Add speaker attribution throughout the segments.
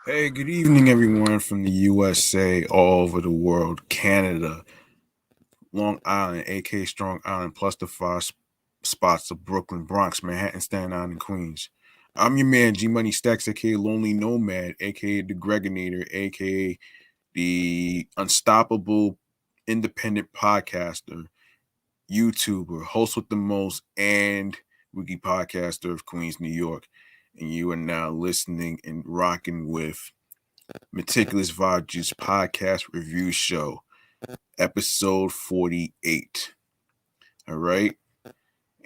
Speaker 1: Hey, good evening, everyone from the USA, all over the world, Canada, Long Island, aka Strong Island, plus the spots of Brooklyn, Bronx, Manhattan, Staten Island, and Queens. I'm your man, G Money Stacks, aka Lonely Nomad, aka The Gregonator, aka the Unstoppable Independent Podcaster, YouTuber, host with the most, and wiki podcaster of Queens, New York. And you are now listening and rocking with Meticulous Juice podcast review show, episode 48. All right.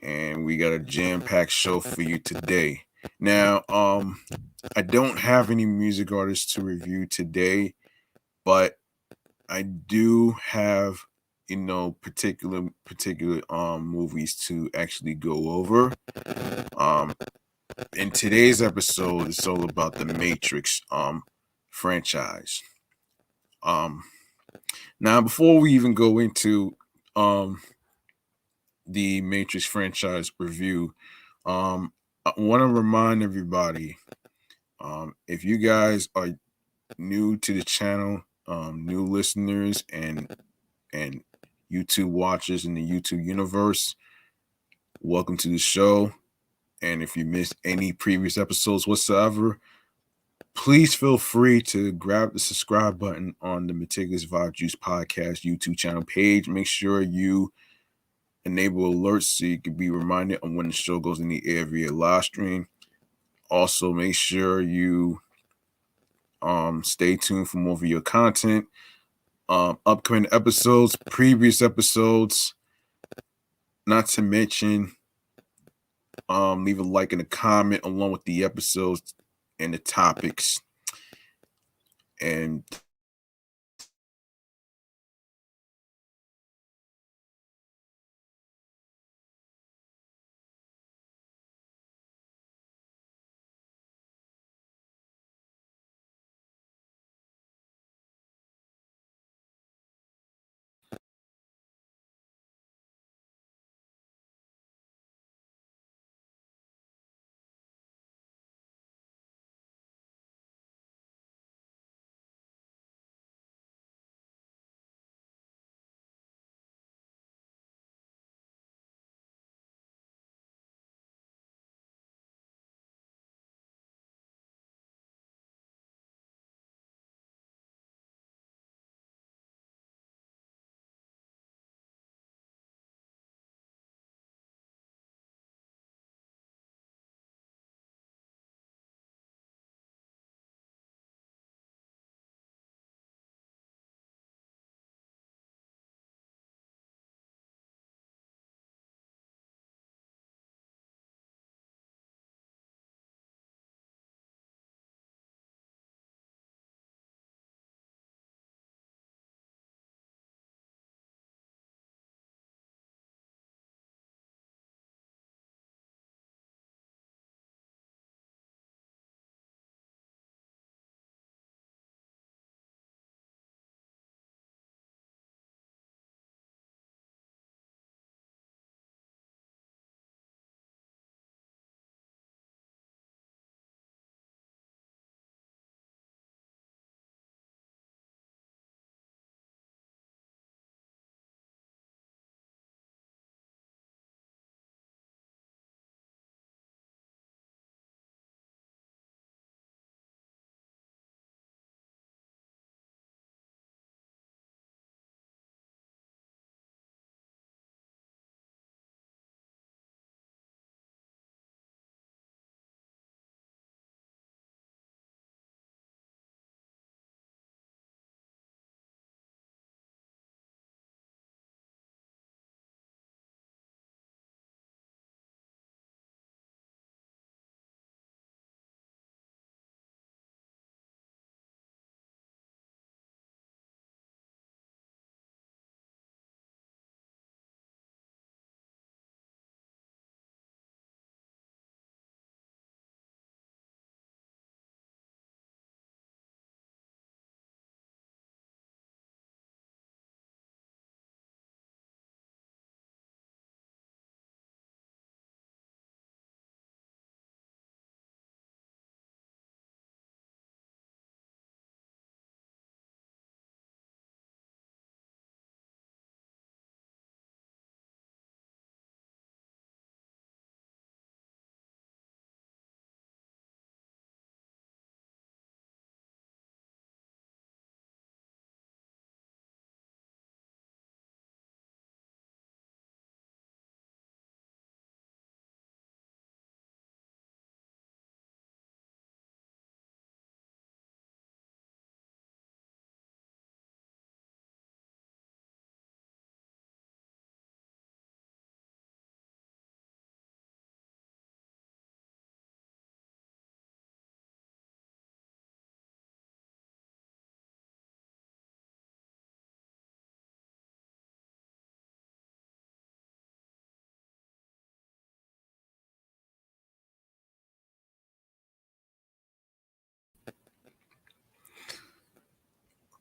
Speaker 1: And we got a jam-packed show for you today. Now, I don't have any music artists to review today, but I do have, particular movies to actually go over. Um in today's episode, it's all about the Matrix franchise. Um Now, before we even go into um, the Matrix franchise review, I want to remind everybody, if you guys are new to the channel, new listeners and YouTube watchers in the YouTube universe, welcome to the show. And if you missed any previous episodes whatsoever, please feel free to grab the subscribe button on the Meticulous Juice podcast YouTube channel page. Make sure you enable alerts so you can be reminded on when the show goes in the air via live stream. Also, make sure you stay tuned for more video content, upcoming episodes, previous episodes, not to mention leave a like and a comment along with the episodes and the topics. And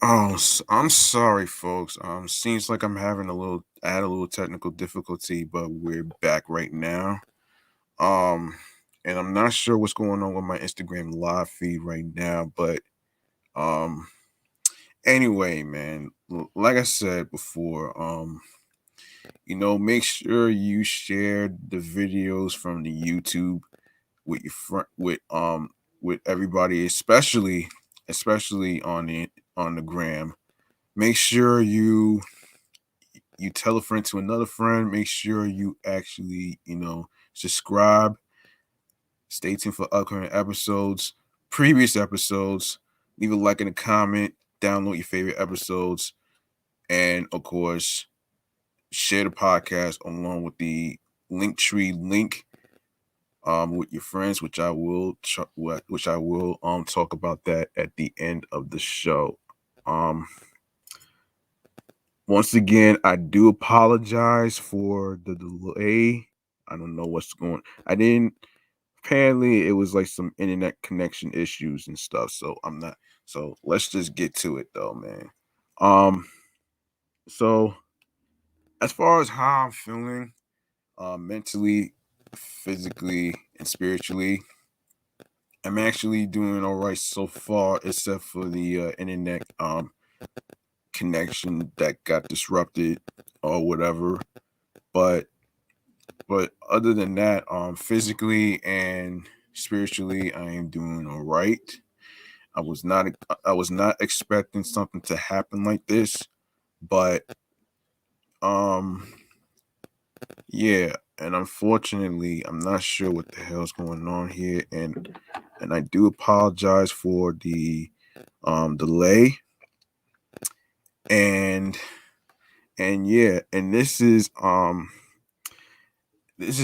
Speaker 1: Oh, I'm sorry, folks. Seems like I had a little technical difficulty, but we're back right now. Um, and I'm not sure what's going on with my Instagram live feed right now, but um, anyway, man, like I said before, make sure you share the videos from the YouTube with your friend, with everybody, especially on the gram. Make sure you tell a friend to another friend. Make sure you actually, subscribe. Stay tuned for upcoming episodes, previous episodes. Leave a like and a comment. Download your favorite episodes, and of course, share the podcast along with the Linktree link with your friends, which I will talk about that at the end of the show. Um, Once again, I do apologize for the delay. I don't know what's going. I didn't. Apparently, it was like some internet connection issues and stuff. So I'm not. So let's just get to it, though, man. Um. So as far as how I'm feeling, mentally, physically, and spiritually, I'm actually doing all right so far, except for the internet connection that got disrupted or whatever. But other than that, physically and spiritually, I am doing all right. I was not expecting something to happen like this, but um yeah, and unfortunately, I'm not sure what the hell's going on here, and I do apologize for the delay, and yeah, and this has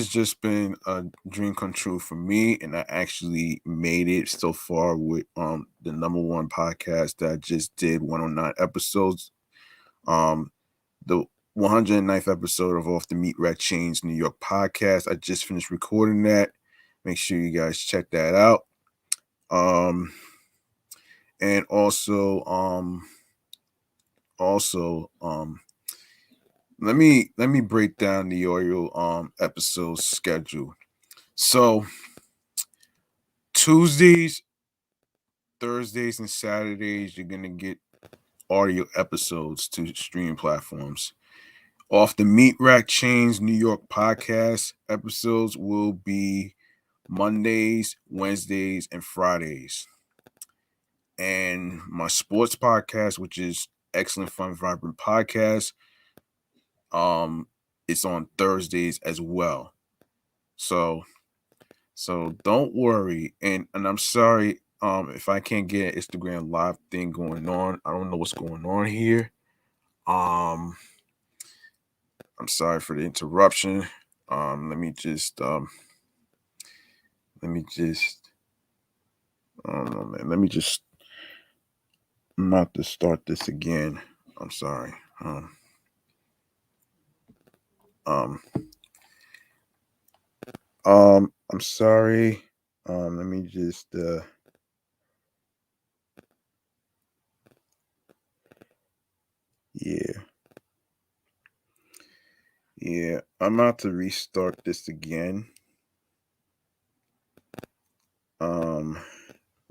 Speaker 1: just been a dream come true for me, and I actually made it so far with the number one podcast that I just did 109 episodes. Um the 109th episode of Off the Meat Rack Chains New York podcast. I just finished recording that. Make sure you guys check that out. Um and also let me break down the audio episode schedule. So Tuesdays, Thursdays, and Saturdays, you're gonna get audio episodes to stream platforms. Off the Meat Rack Chains New York podcast episodes will be Mondays, Wednesdays, and Fridays. And my sports podcast, which is Excellent Fun Vibrant Podcast, it's on Thursdays as well. So don't worry. And I'm sorry if I can't get an Instagram live thing going on. I don't know what's going on here. I'm sorry for the interruption. Let me just I don't know, man. I'm about to start this again. I'm sorry. Um, I'm sorry. Let me just yeah. Yeah, I'm about to restart this again. I'm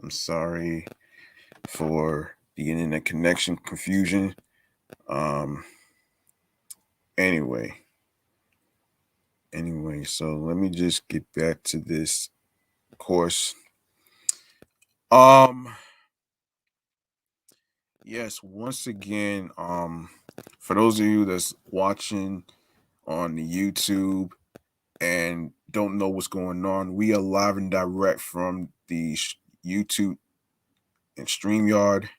Speaker 1: sorry for the internet connection confusion. Um, anyway, so let me just get back to this course. Um, yes, once again, for those of you that's watching on the YouTube and don't know what's going on, we are live and direct from the YouTube and StreamYard.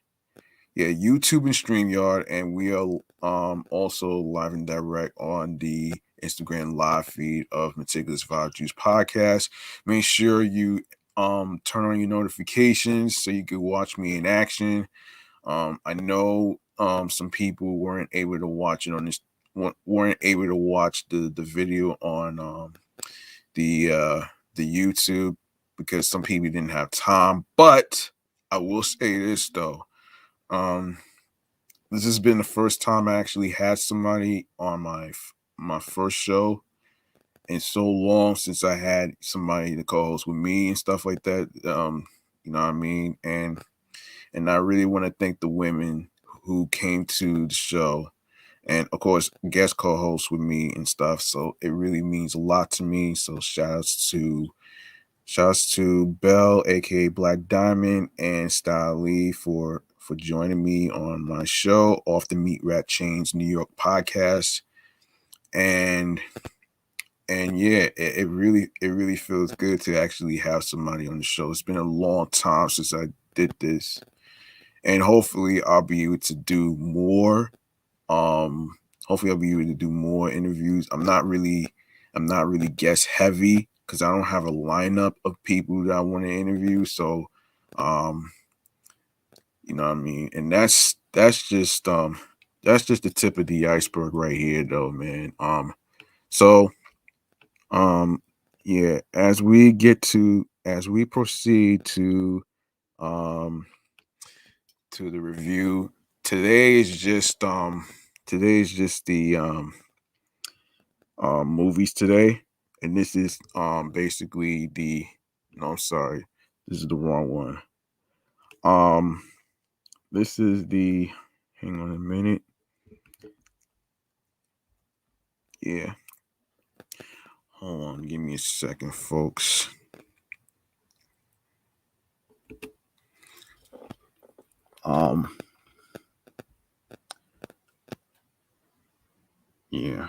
Speaker 1: Yeah, YouTube and StreamYard, and we are also live and direct on the Instagram live feed of Meticulous Vibe Juice Podcast. Make sure you turn on your notifications so you can watch me in action. I know some people weren't able to watch it on this weren't able to watch the video on the uh the YouTube because some people didn't have time. But I will say this though. Um this has been the first time I actually had somebody on my first show in so long since I had somebody to co-host with me and stuff like that. You know what I mean? And I really want to thank the women who came to the show and of course guest co-hosts with me and stuff. So it really means a lot to me. So shouts to Belle, aka Black Diamond, and Style Lee for joining me on my show off the Meat Rat Chains New York podcast. And yeah, it really feels good to actually have somebody on the show. It's been a long time since I did this, and hopefully I'll be able to do more. Um, Hopefully I'll be able to do more interviews. I'm not really guest heavy because I don't have a lineup of people that I want to interview. So, um, you know what I mean, and that's just the tip of the iceberg right here, though, man. So Um, yeah, as we proceed um to the review, today is just the movies today, and this is basically the no, I'm sorry, this is the wrong one. Um, this is the hang on a minute, yeah, hold on, give me a second, folks. Um, yeah,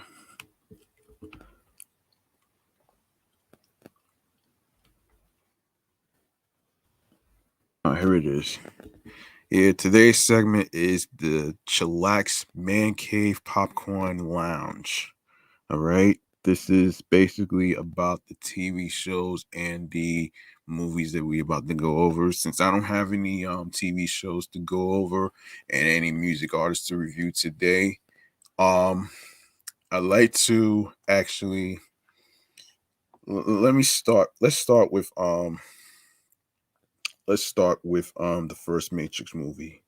Speaker 1: here it is. Yeah, today's segment is the Chillax Man Cave Popcorn Lounge. All right. This is basically about the TV shows and the movies that we about to go over. Since I don't have any TV shows to go over and any music artists to review today, um I'd like to actually let me start. Let's start with the first Matrix movie.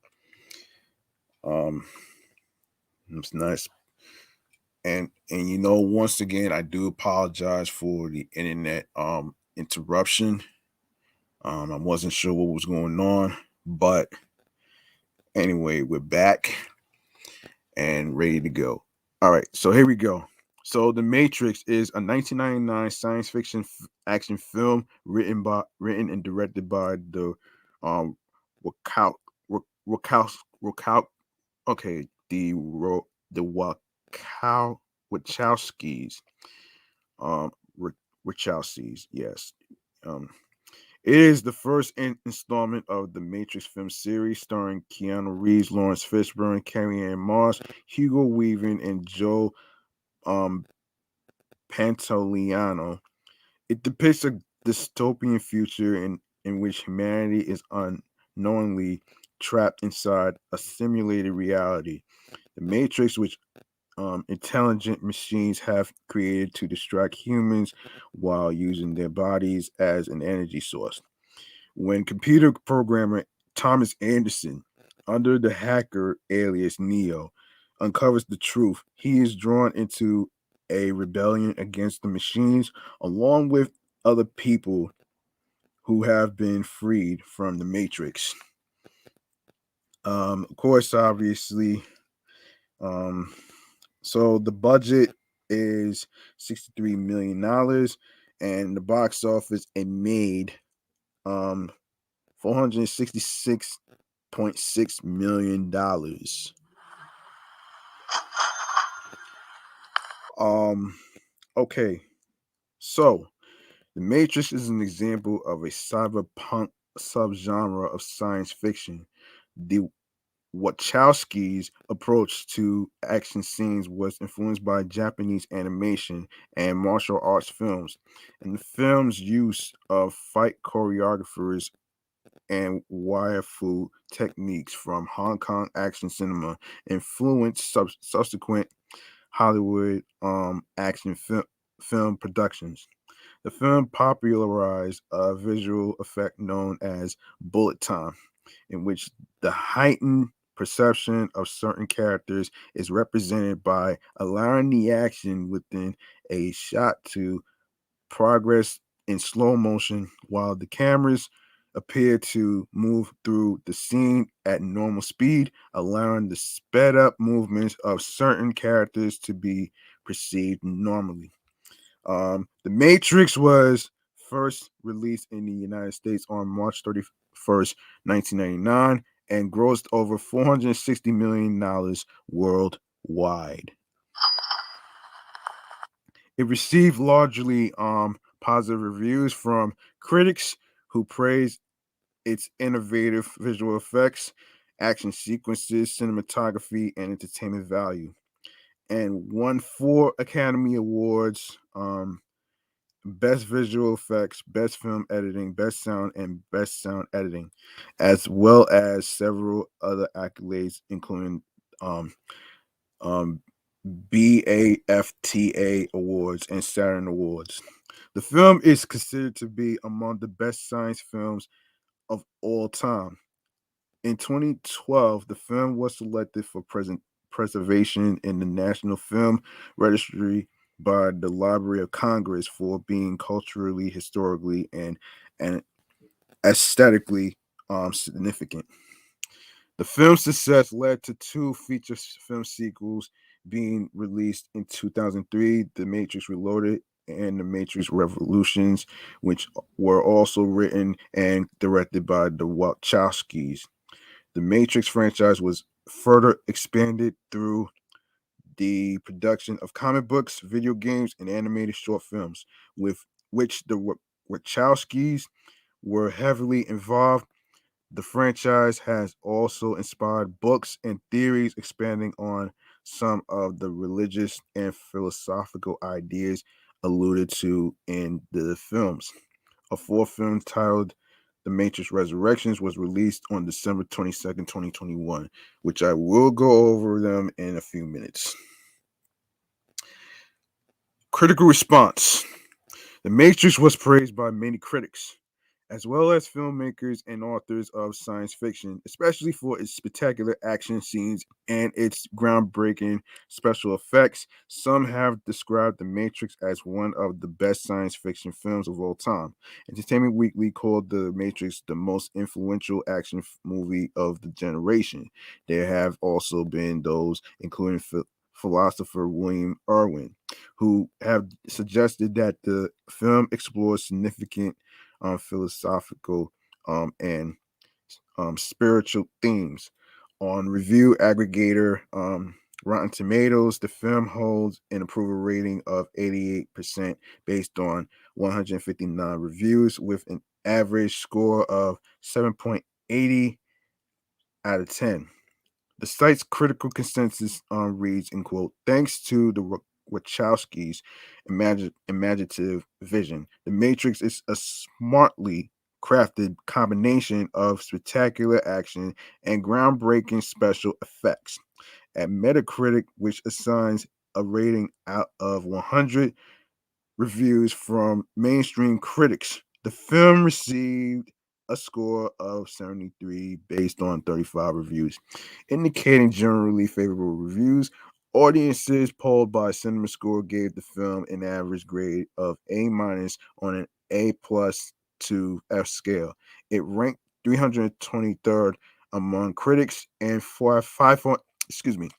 Speaker 1: Um it's nice. And once again, I do apologize for the internet interruption. I wasn't sure what was going on, but anyway, we're back and ready to go. All right, so here we go. So The Matrix is a 1999 science fiction action film written and directed by the um Wakow Wakow okay, the Wachowskis. Um, Wachowskis, yes. Um, it is the first installment of the Matrix film series, starring Keanu Reeves, Lawrence Fishburne, Carrie Ann Moss, Hugo Weaving, and Joe um, Pantoliano. It depicts a dystopian future in which humanity is unknowingly trapped inside a simulated reality. The Matrix, which intelligent machines have created to distract humans while using their bodies as an energy source. When computer programmer Thomas Anderson, under the hacker alias Neo, uncovers the truth, he is drawn into a rebellion against the machines, along with other people who have been freed from the Matrix. Of course, obviously, um, so the budget is $63 million, and the box office it made 466.6 million dollars. Um, okay, so the Matrix is an example of a cyberpunk subgenre of science fiction. The Wachowski's approach to action scenes was influenced by Japanese animation and martial arts films, and the film's use of fight choreographers and wire fu techniques from Hong Kong action cinema influenced subsequent Hollywood action film productions. The film popularized a visual effect known as bullet time, in which the heightened
Speaker 2: perception of certain characters is represented by allowing the action within a shot to progress in slow motion while the cameras appear to move through the scene at normal speed, allowing the sped up movements of certain characters to be perceived normally. The Matrix was first released in the United States on March 31st, 1999, and grossed over $460 million worldwide. It received largely positive reviews from critics who praised its innovative visual effects, action sequences, cinematography, and entertainment value, and won 4 Academy Awards: Best Visual Effects, Best Film Editing, Best Sound, and Best Sound Editing, as well as several other accolades, including um, um, BAFTA Awards and Saturn Awards. The film is considered to be among the best science films of all time. In 2012, the film was selected for preservation in the National Film Registry by the Library of Congress for being culturally, historically, and aesthetically significant. The film's success led to 2 feature film sequels being released in 2003: The Matrix Reloaded and The Matrix Revolutions, which were also written and directed by the Wachowskis. The Matrix franchise was further expanded through the production of comic books, video games, and animated short films, with which the Wachowskis were heavily involved. The franchise has also inspired books and theories expanding on some of the religious and philosophical ideas alluded to in the films. A fourth film titled The Matrix Resurrections was released on December 22nd, 2021, which I will go over them in a few minutes. Critical response. The Matrix was praised by many critics, as well as filmmakers and authors of science fiction, especially for its spectacular action scenes and its groundbreaking special effects. Some have described The Matrix as one of the best science fiction films of all time. Entertainment Weekly called The Matrix the most influential action movie of the generation. There have also been those, including philosopher William Irwin, who have suggested that the film explores significant philosophical and spiritual themes. On review aggregator Rotten Tomatoes, the film holds an approval rating of 88% based on 159 reviews, with an average score of 7.80 out of 10. The site's critical consensus reads, in quote, thanks to the Wachowskis' imaginative vision, The Matrix is a smartly crafted combination of spectacular action and groundbreaking special effects. At Metacritic, which assigns a rating out of 100 reviews from mainstream critics, the film received a score of 73 based on 35 reviews, indicating generally favorable reviews. Audiences polled by CinemaScore gave the film an average grade of A minus on an A plus to F scale. It ranked 323rd among critics and excuse me,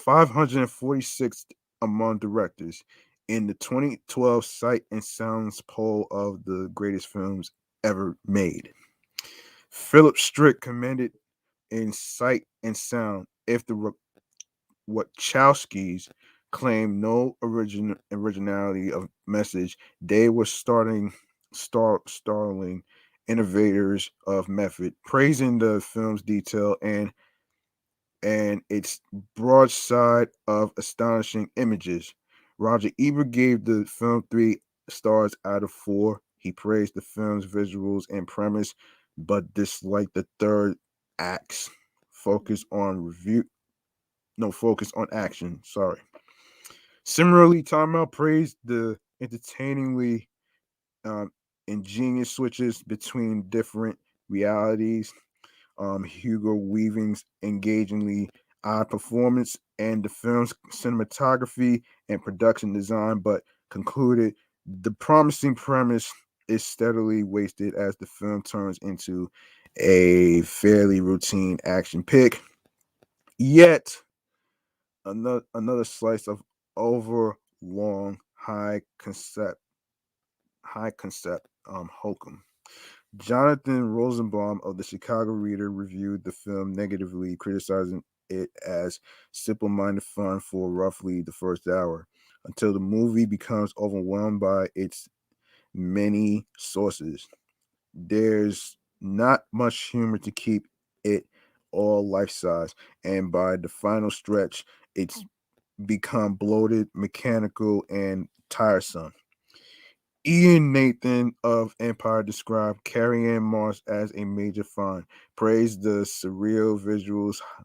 Speaker 2: 546th among directors in the 2012 Sight and Sounds poll of the greatest films ever made. Philip Strick commended in Sight and Sound if the Wachowskis claimed no originality of message, they were startling innovators of method, praising the film's detail and its broadside of astonishing images. Roger Ebert gave the film 3 stars out of 4. He praised the film's visuals and premise, but disliked the third act's focus on focus on action. Sorry. Similarly, Time Out praised the entertainingly um, ingenious switches between different realities. Hugo Weaving's engagingly odd performance, and the film's cinematography and production design, but concluded the promising premise is steadily wasted as the film turns into a fairly routine action pick. Yet another slice of overlong high concept hokum. Jonathan Rosenbaum of the Chicago Reader reviewed the film negatively, criticizing it as simple minded fun for roughly the first hour, until the movie becomes overwhelmed by its many sources. There's not much humor to keep it all life size, and by the final stretch, it's become bloated, mechanical, and tiresome. Ian Nathan of Empire described Carrie Ann Moss as a major find, praised the surreal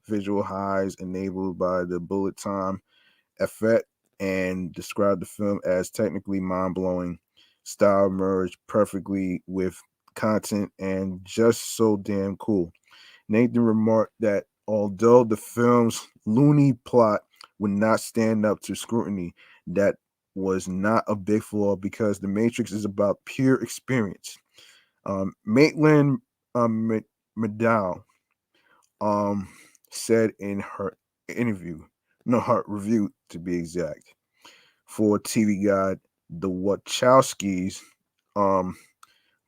Speaker 2: visual highs enabled by the bullet time effect, and described the film as technically mind blowing. Style merged perfectly with content and just so damn cool. Nathan remarked that although the film's loony plot would not stand up to scrutiny, that was not a big flaw because The Matrix is about pure experience. Maitland McDowell um, said in her interview, no, her review to be exact, for TV Guide, the Wachowskis, um,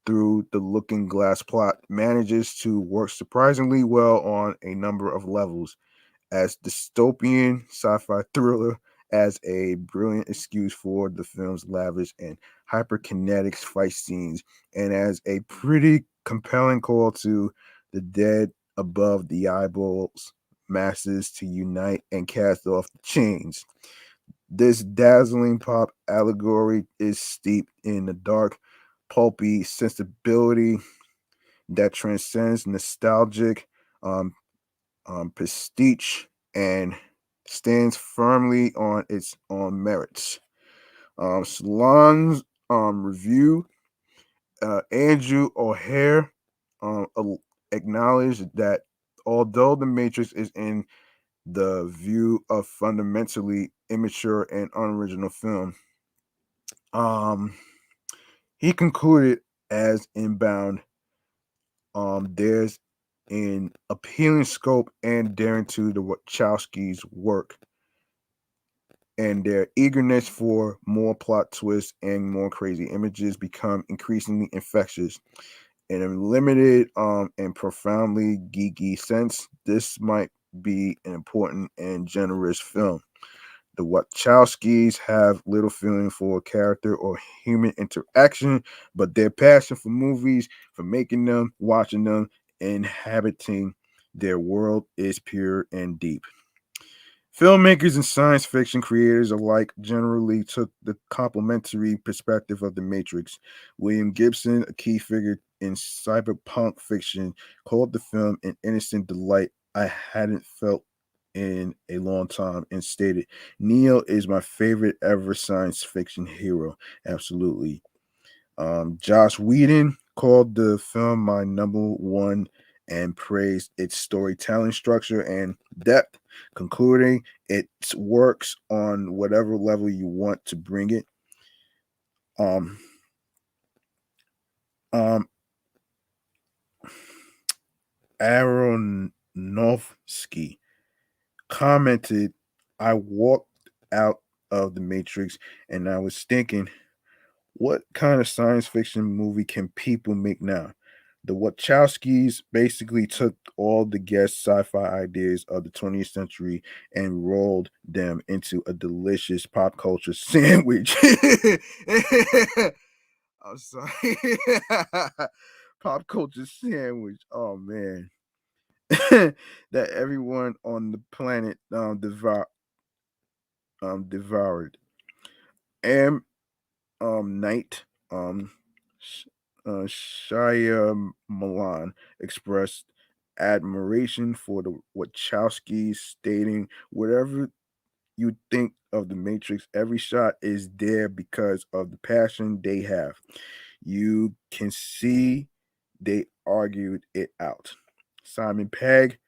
Speaker 2: through the Looking Glass plot, manages to work surprisingly well on a number of levels as dystopian sci-fi thriller, as a brilliant excuse for the film's lavish and hyperkinetic fight scenes, and as a pretty compelling call to the dead above the eyeballs masses to unite and cast off the chains. This dazzling pop allegory is steeped in a dark, pulpy sensibility that transcends nostalgic um, prestige and stands firmly on its own merits. Salon's review, Andrew O'Hare acknowledged that although The Matrix is in the view of fundamentally immature and unoriginal film, um, he concluded as inbound, there's an appealing scope and daring to the Wachowskis' work, and their eagerness for more plot twists and more crazy images become increasingly infectious. In a limited and profoundly geeky sense, this might be an important and generous film. The Wachowskis have little feeling for character or human interaction, but their passion for movies, for making them, watching them, inhabiting their world is pure and deep. Filmmakers and science fiction creators alike generally took the complementary perspective of The Matrix. William Gibson, a key figure in cyberpunk fiction, called the film an innocent delight I hadn't felt in a long time, and stated, Neo is my favorite ever science fiction hero. Absolutely. Josh Whedon called the film my number one and praised its storytelling structure and depth, concluding it works on whatever level you want to bring it. Um, um, Aronofsky commented, I walked out of the Matrix and I was thinking, what kind of science fiction movie can people make now? The Wachowskis basically took all the guest sci-fi ideas of the 20th century and rolled them into a delicious pop culture sandwich. I'm sorry. Pop culture sandwich. Oh man. That everyone on the planet devoured. M Night, Sh- Shia Milan expressed admiration for the Wachowskis, stating, "Whatever you think of the Matrix, every shot is there because of the passion they have. You can see they argued it out." Simon Pegg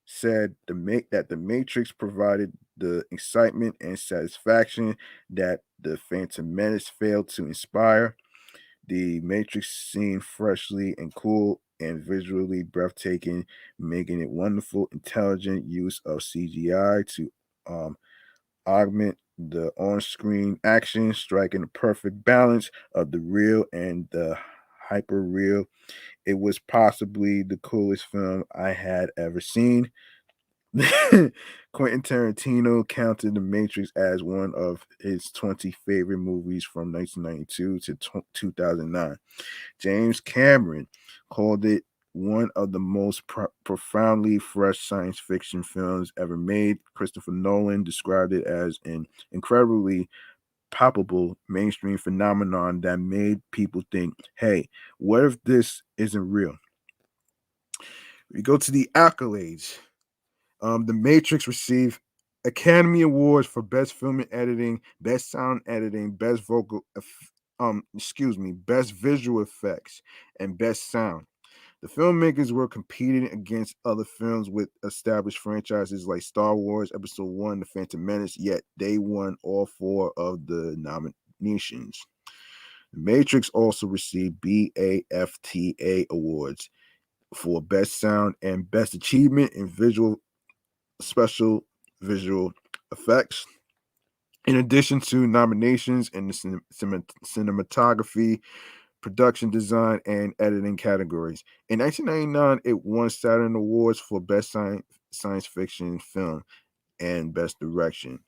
Speaker 2: said that the Matrix provided the excitement and satisfaction that the Phantom Menace failed to inspire. The Matrix seemed freshly and cool and visually breathtaking, making it wonderful, intelligent use of CGI to um, augment the on-screen action, striking a perfect balance of the real and the hyper real. It was possibly the coolest film I had ever seen. Quentin Tarantino counted The Matrix as one of his 20 favorite movies from 1992 to 2009. James Cameron called it one of the most profoundly fresh science fiction films ever made. Christopher Nolan described it as an incredibly palpable mainstream phenomenon that made people think, hey, what if this isn't real? We go to the accolades. The Matrix received Academy Awards for Best Film and Editing, Best Sound Editing, Best Visual Effects, and Best Sound. The filmmakers were competing against other films with established franchises like Star Wars Episode 1, The Phantom Menace, yet they won all four of the nominations. The Matrix also received BAFTA awards for Best Sound and Best Achievement in Special Visual Effects. In addition to nominations in the cinematography, production design, and editing categories. In 1999, it won Saturn Awards for Best Science Fiction Film and Best Direction.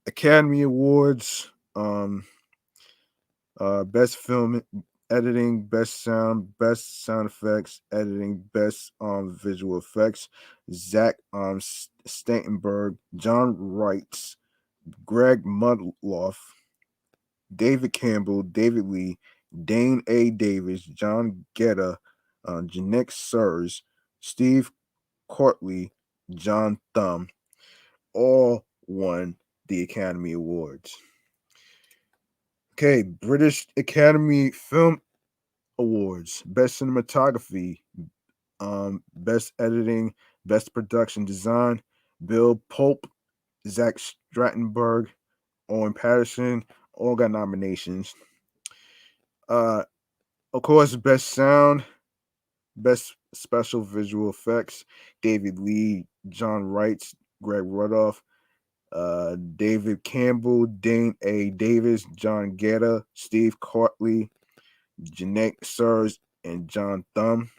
Speaker 2: Academy Awards, Best Film Editing, Best Sound Effects, Editing, Best Visual Effects. Zach Stantenberg, John Wrights, Greg Mudloff, David Campbell, David Lee, Dane A. Davis, John Guetta, Janek Surs, Steve Courtley, John Thumb, all won the Academy Awards. Okay, British Academy Film Awards, Best Cinematography, Best Editing, Best Production Design, Bill Pope, Zach Strattenberg, Owen Patterson, all got nominations. Uh, of course, Best Sound, Best Special Visual Effects, David Lee, John Wrights, Greg Rudolph, David Campbell, Dane A. Davis, John Guetta, Steve Courtley, Janek Surs, and John Thumb.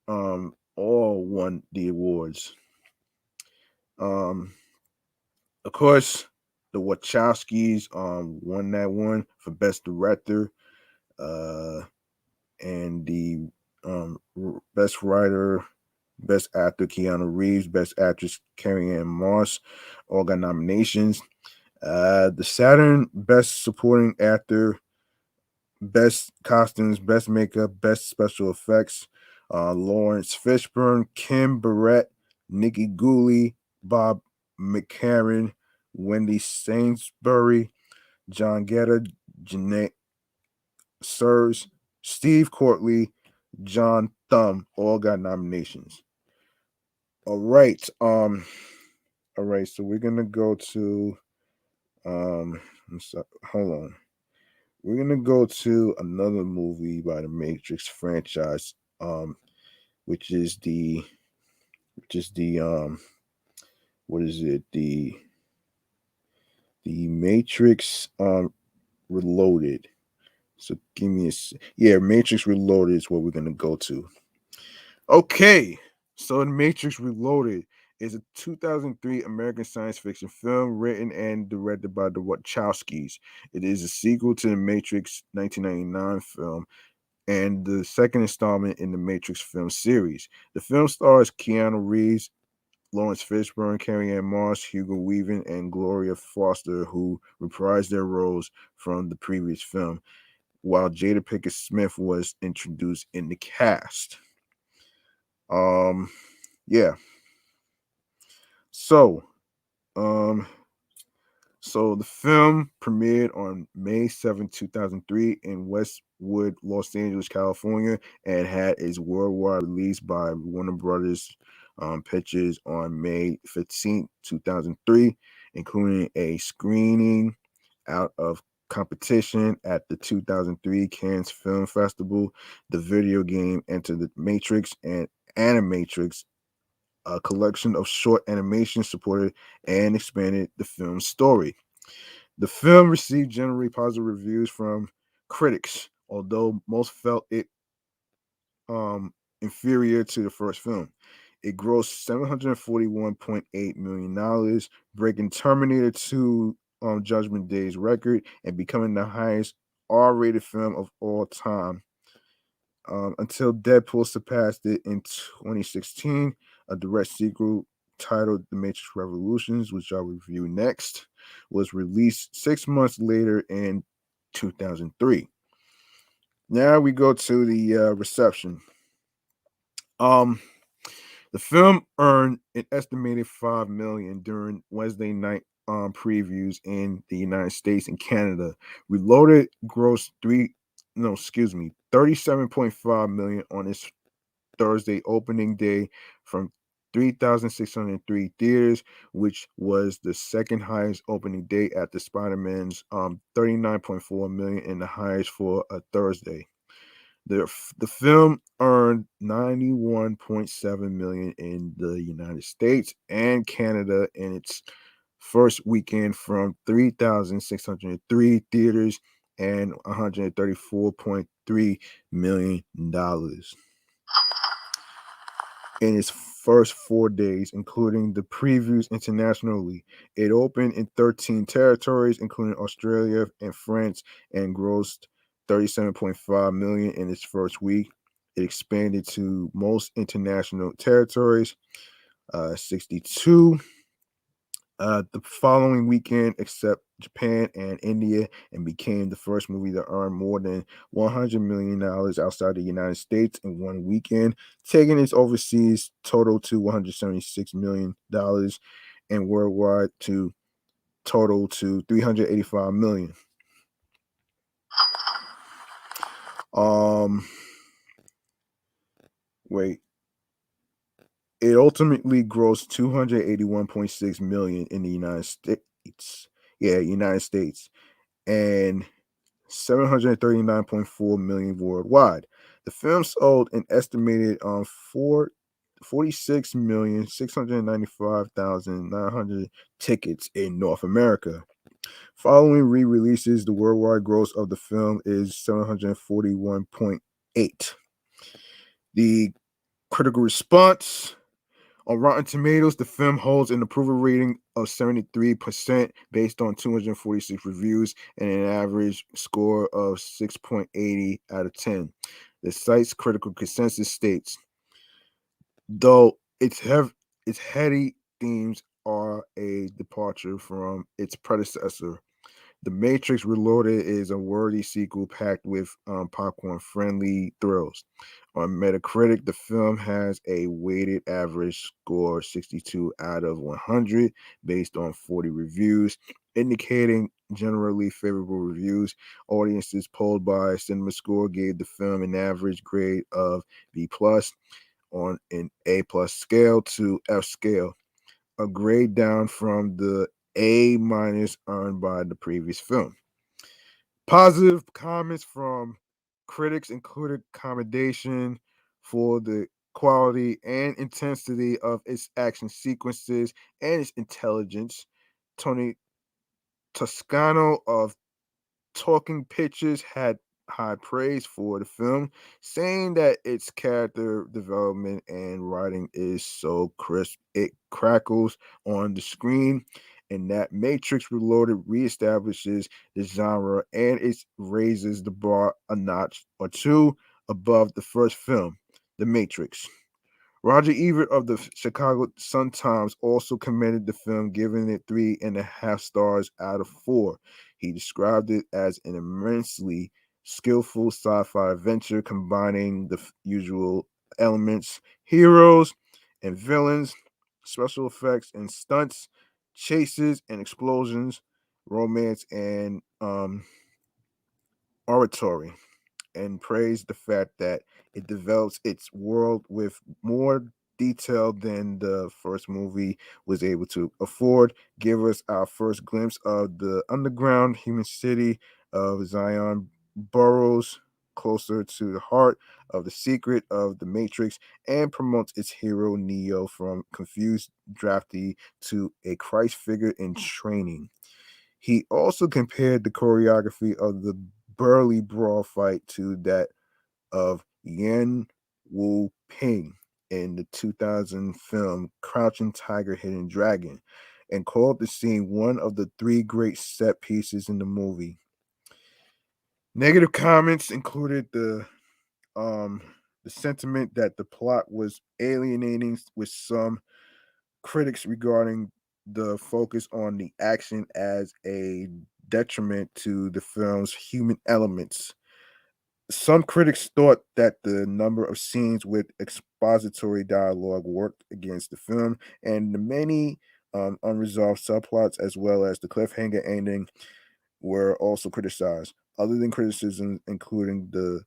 Speaker 2: All won the awards. Of course, the Wachowskis won that one for Best Director, and the Best Writer, Best Actor Keanu Reeves, Best Actress Carrie Ann Moss, all got nominations. The Saturn Best Supporting Actor, Best Costumes, Best Makeup, Best Special Effects. Lawrence Fishburne, Kim Barrett, Nikki Cooley, Bob McCarran, Wendy Sainsbury, John Guetta, Jeanette Surs, Steve Courtley, John Thumb, all got nominations. All right. All right, so we're gonna go to hold on. We're gonna go to another movie by the Matrix franchise, which is the what is it? The Matrix Reloaded. So give me Matrix Reloaded is what we're gonna go to. Okay, so The Matrix Reloaded is a 2003 American science fiction film written and directed by the Wachowskis. It is a sequel to the Matrix 1999 film and the second installment in the Matrix film series. The film stars Keanu Reeves, Lawrence Fishburne, Carrie Ann Moss, Hugo Weaving, and Gloria Foster, who reprised their roles from the previous film, while Jada Pinkett Smith was introduced in the cast. Um, yeah. So, um, so the film premiered on May 7, 2003 in West Wood, Los Angeles, California, and had its worldwide release by Warner Brothers Pictures on May 15th, 2003, including a screening out of competition at the 2003 Cannes Film Festival. The video game Enter the Matrix and Animatrix, a collection of short animations, supported and expanded the film's story. The film received generally positive reviews from critics, although most felt it inferior to the first film. It grossed $741.8 million, breaking Terminator 2 Judgment Day's record and becoming the highest R-rated film of all time. Until Deadpool surpassed it in 2016, a direct sequel titled The Matrix Revolutions, which I'll review next, was released 6 months later in 2003. Now we go to the reception. Um, the film earned an estimated 5 million during Wednesday night previews in the United States and Canada. Reloaded grossed 37.5 million on its Thursday opening day from 3,603 theaters, which was the second highest opening day after Spider-Man's 39.4 million and the highest for a Thursday. The film earned 91.7 million in the United States and Canada in its first weekend from 3,603 theaters and $134.3 million in its first 4 days, including the previews internationally. It opened in 13 territories, including Australia and France, and grossed 37.5 million in its first week. It expanded to most international territories, 62 the following weekend, except Japan and India, and became the first movie to earn more than $100 million outside the United States in one weekend, taking its overseas total to $176 million and worldwide to total to 385 million. Um, wait. It ultimately grossed 281.6 million in the United States. Yeah, United States. And 739.4 million worldwide. The film sold an estimated 46,695,900 tickets in North America. Following re-releases, the worldwide gross of the film is 741.8. The critical response: on Rotten Tomatoes, the film holds an approval rating of 73% based on 246 reviews and an average score of 6.80 out of 10. The site's critical consensus states, though its heady themes are a departure from its predecessor, The Matrix Reloaded is a worthy sequel packed with popcorn-friendly thrills. On Metacritic, the film has a weighted average score 62 out of 100 based on 40 reviews, indicating generally favorable reviews. Audiences polled by CinemaScore gave the film an average grade of B plus on an A plus scale to F scale, a grade down from the A minus earned by the previous film. Positive comments from critics included commendation for the quality and intensity of its action sequences and its intelligence. Tony Toscano of Talking Pictures had high praise for the film, saying that its character development and writing is so crisp it crackles on the screen, and that Matrix Reloaded reestablishes the genre and it raises the bar a notch or two above the first film, The Matrix. Roger Ebert of the Chicago Sun-Times also commended the film, giving it 3.5 stars out of 4. He described it as an immensely skillful sci-fi adventure combining the usual elements, heroes and villains, special effects and stunts, chases and explosions, romance and oratory. and praised the fact that it develops its world with more detail than the first movie was able to afford. Give us our first glimpse of the underground human city of Zion burrows closer to the heart of the secret of the Matrix and promotes its hero Neo from confused draftee to a Christ figure in training. He also compared the choreography of the burly brawl fight to that of Yan Wu Ping in the 2000 film Crouching Tiger, Hidden Dragon, and called the scene one of the three great set pieces in the movie. Negative comments included um the sentiment that the plot was alienating, with some critics regarding the focus on the action as a detriment to the film's human elements. Some critics thought that the number of scenes with expository dialogue worked against the film, and the many unresolved subplots, as well as the cliffhanger ending, were also criticized. Other than criticism, including the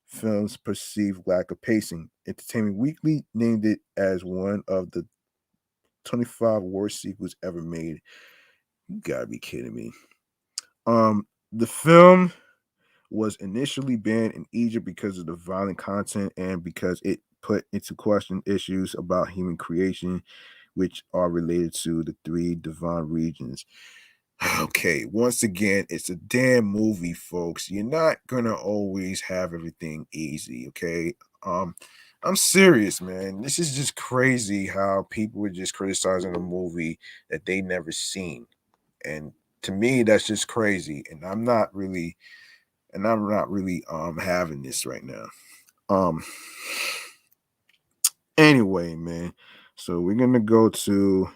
Speaker 2: film's perceived lack of pacing, Entertainment Weekly named it as one of the 25 worst sequels ever made. You gotta be kidding me. The film was initially banned in Egypt because of the violent content and because it put into question issues about human creation, which are related to the three divine regions. Okay, once again, it's a damn movie, folks. You're not gonna always have everything easy, okay? Um, I'm serious, man. This is just crazy how people are just criticizing a movie that they never seen. And to me, that's just crazy. And I'm not really having this right now. Um anyway, man. So uh we're gonna go to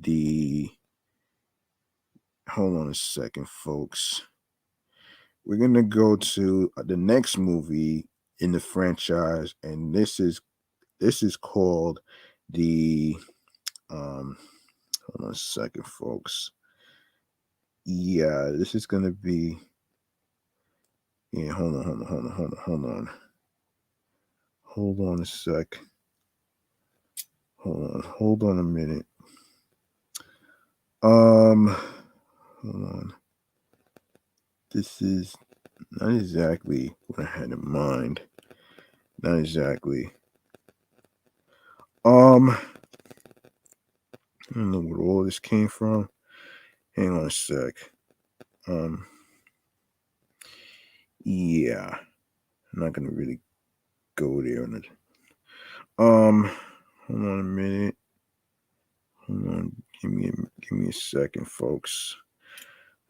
Speaker 2: the hold on a second, folks. We're gonna go to the next movie in the franchise, and this is called the hold on a second, folks. Yeah, this is gonna be yeah, hold on a sec. Hold on a minute. Um hold on. This is not exactly what I had in mind. Not exactly. I don't know where all this came from. Hang on a sec. Um, yeah, I'm not gonna really go there on it. Hold on a minute. Hold on. Give me a second, folks.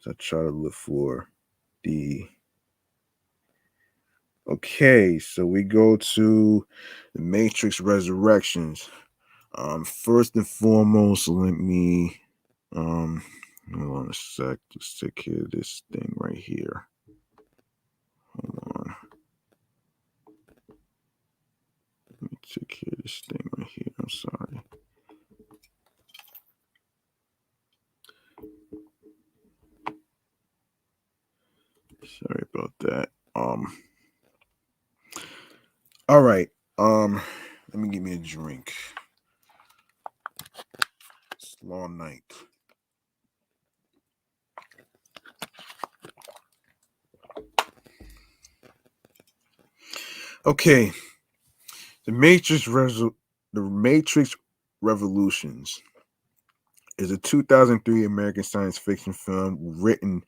Speaker 2: As I try to look for the. Okay, so we go to the Matrix Resurrections. First and foremost, let me hold on a sec. Just take care of this thing right here. Hold on. Let me take care of this thing right here. I'm sorry. Sorry about that. All right. Let me give me a drink. It's a long night. Okay. The Matrix Revolutions is a 2003 American science fiction film written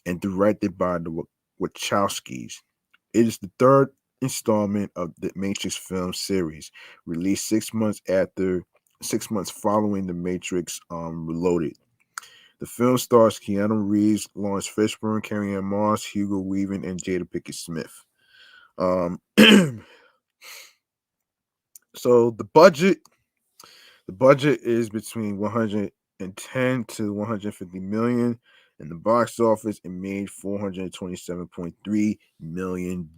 Speaker 2: and directed by the Wachowskis. It is the third installment of the Matrix film series, released 6 months following the Matrix Reloaded. The film stars Keanu Reeves, Lawrence Fishburne, Carrie Ann Moss, Hugo Weaving, and Jada Pinkett Smith. Um, so the budget is between 110 to 150 million. In the box office, it made $427.3 million.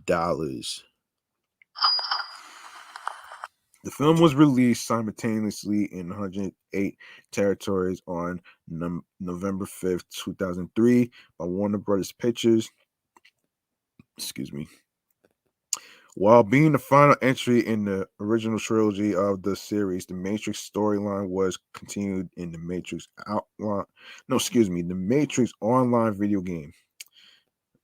Speaker 2: The film was released simultaneously in 108 territories on November 5th, 2003 by Warner Brothers Pictures. Excuse me. While being the final entry in the original trilogy of the series, the Matrix storyline was continued in the Matrix outline. No, excuse me, the Matrix online video game.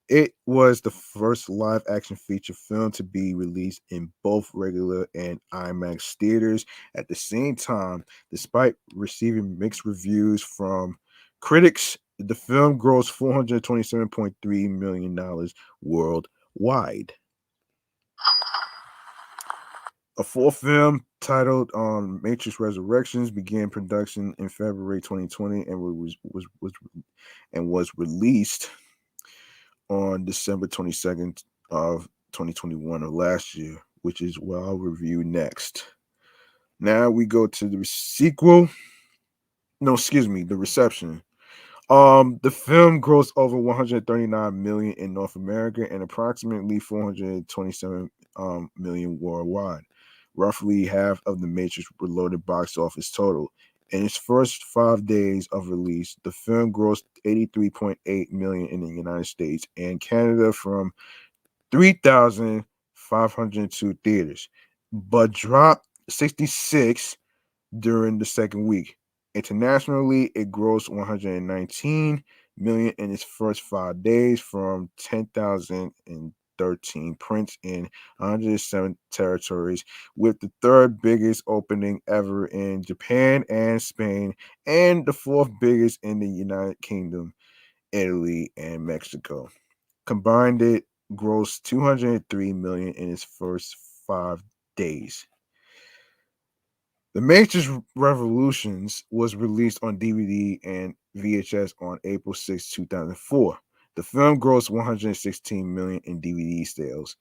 Speaker 2: It was the first live action feature film to be released in both regular and IMAX theaters at the same time. Despite receiving mixed reviews from critics, the film grossed $427.3 million worldwide. A fourth film titled Matrix Resurrections began production in February 2020 and was released on December 22nd of 2021 of last year, which is what I'll review next. Now we go to the sequel. No, excuse me, the reception. The film grossed over 139 million in North America and approximately 427 million worldwide, roughly half of the Matrix Reloaded box office total. In its first 5 days of release, the film grossed 83.8 million in the United States and Canada from 3,502 theaters, but dropped 66 during the second week. Internationally, it grossed 119 million in its first 5 days from 10,013 prints in 107 territories, with the third biggest opening ever in Japan and Spain, and the fourth biggest in the United Kingdom, Italy, and Mexico. Combined, it grossed 203 million in its first 5 days. The Matrix Revolutions was released on DVD and VHS on April 6, 2004. The film grossed 116 million in DVD sales.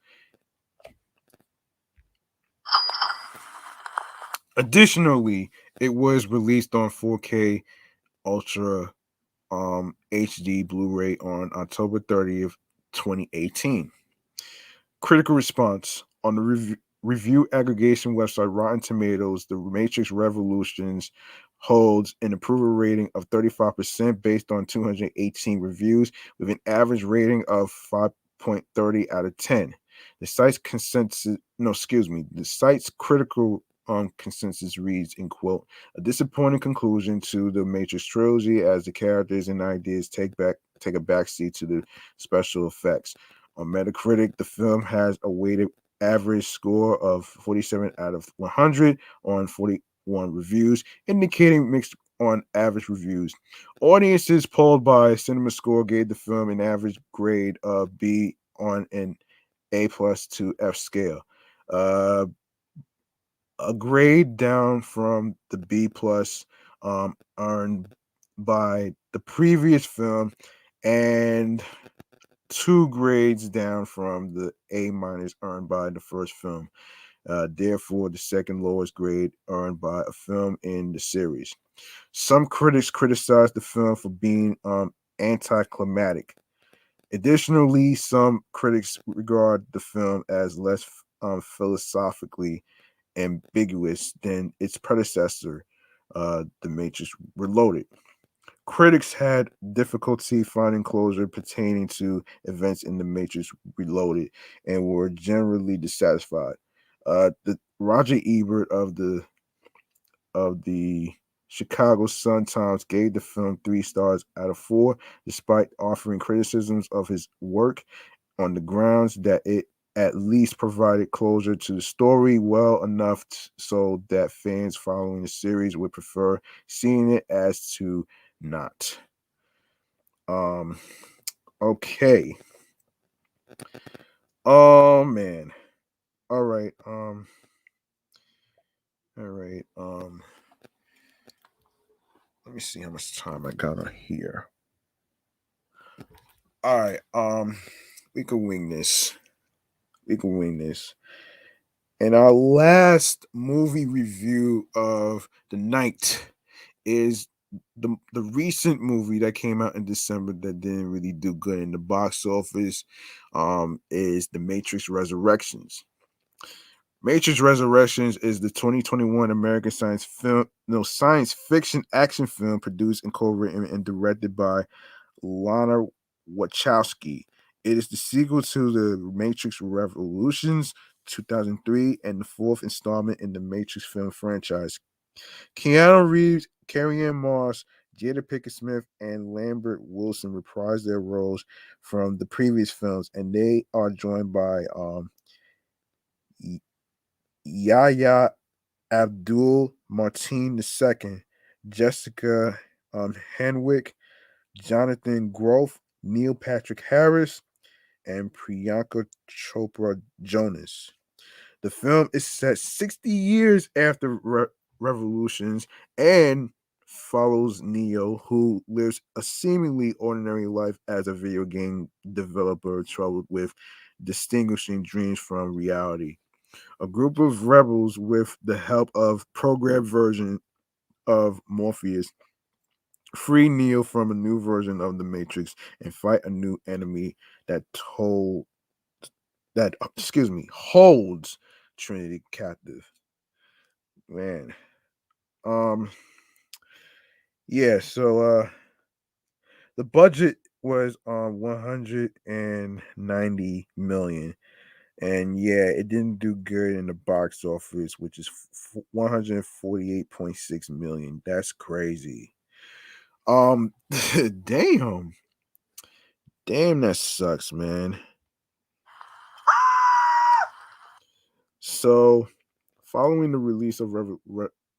Speaker 2: Additionally, it was released on 4K Ultra HD Blu-ray on October 30th, 2018. Critical response on the review aggregation website Rotten Tomatoes, The Matrix Revolutions holds an approval rating of 35% based on 218 reviews, with an average rating of 5.30 out of 10. The site's consensus, no, excuse me, the site's critical consensus reads, in quote, a disappointing conclusion to the Matrix trilogy as the characters and ideas take a backseat to the special effects. On Metacritic, the film has a weighted average score of 47 out of 100 on 41 reviews, indicating mixed on average reviews. Audiences polled by CinemaScore gave the film an average grade of B on an A plus to F scale. A grade down from the B plus earned by the previous film, and 2 grades down from the A minus earned by the first film. Therefore, the second lowest grade earned by a film in the series. Some critics criticized the film for being anticlimactic. Additionally, some critics regard the film as less philosophically ambiguous than its predecessor, The Matrix Reloaded. Critics had difficulty finding closure pertaining to events in The Matrix Reloaded and were generally dissatisfied. The Roger Ebert of the Chicago Sun-Times gave the film 3 stars out of 4, despite offering criticisms of his work on the grounds that it at least provided closure to the story well enough so that fans following the series would prefer seeing it as to not. Um okay. Oh man. All right. All right. Let me see how much time I got on here. All right. We can wing this. We can wing this. And our last movie review of the night is the recent movie that came out in December that didn't really do good in the box office. Is The Matrix Resurrections. Matrix Resurrections is the 2021 American science fiction action film produced and co-written and directed by Lana Wachowski. It is the sequel to the Matrix Revolutions 2003 and the fourth installment in the Matrix film franchise. Keanu Reeves, Carrie-Anne Moss, Jada Pinkett Smith, and Lambert Wilson reprised their roles from the previous films, and they are joined by Yahya Abdul Martin II, Jessica Henwick, Jonathan Groff, Neil Patrick Harris, and Priyanka Chopra Jonas. The film is set 60 years after Revolutions and follows Neo, who lives a seemingly ordinary life as a video game developer troubled with distinguishing dreams from reality. A group of rebels, with the help of programmed version of Morpheus, free Neo from a new version of the Matrix and fight a new enemy that told that holds Trinity captive. Man. Um yeah, so the budget was 190 million. And yeah, it didn't do good in the box office, which is 148.6 million. That's crazy. Um damn. Damn, that sucks, man. So, following the release of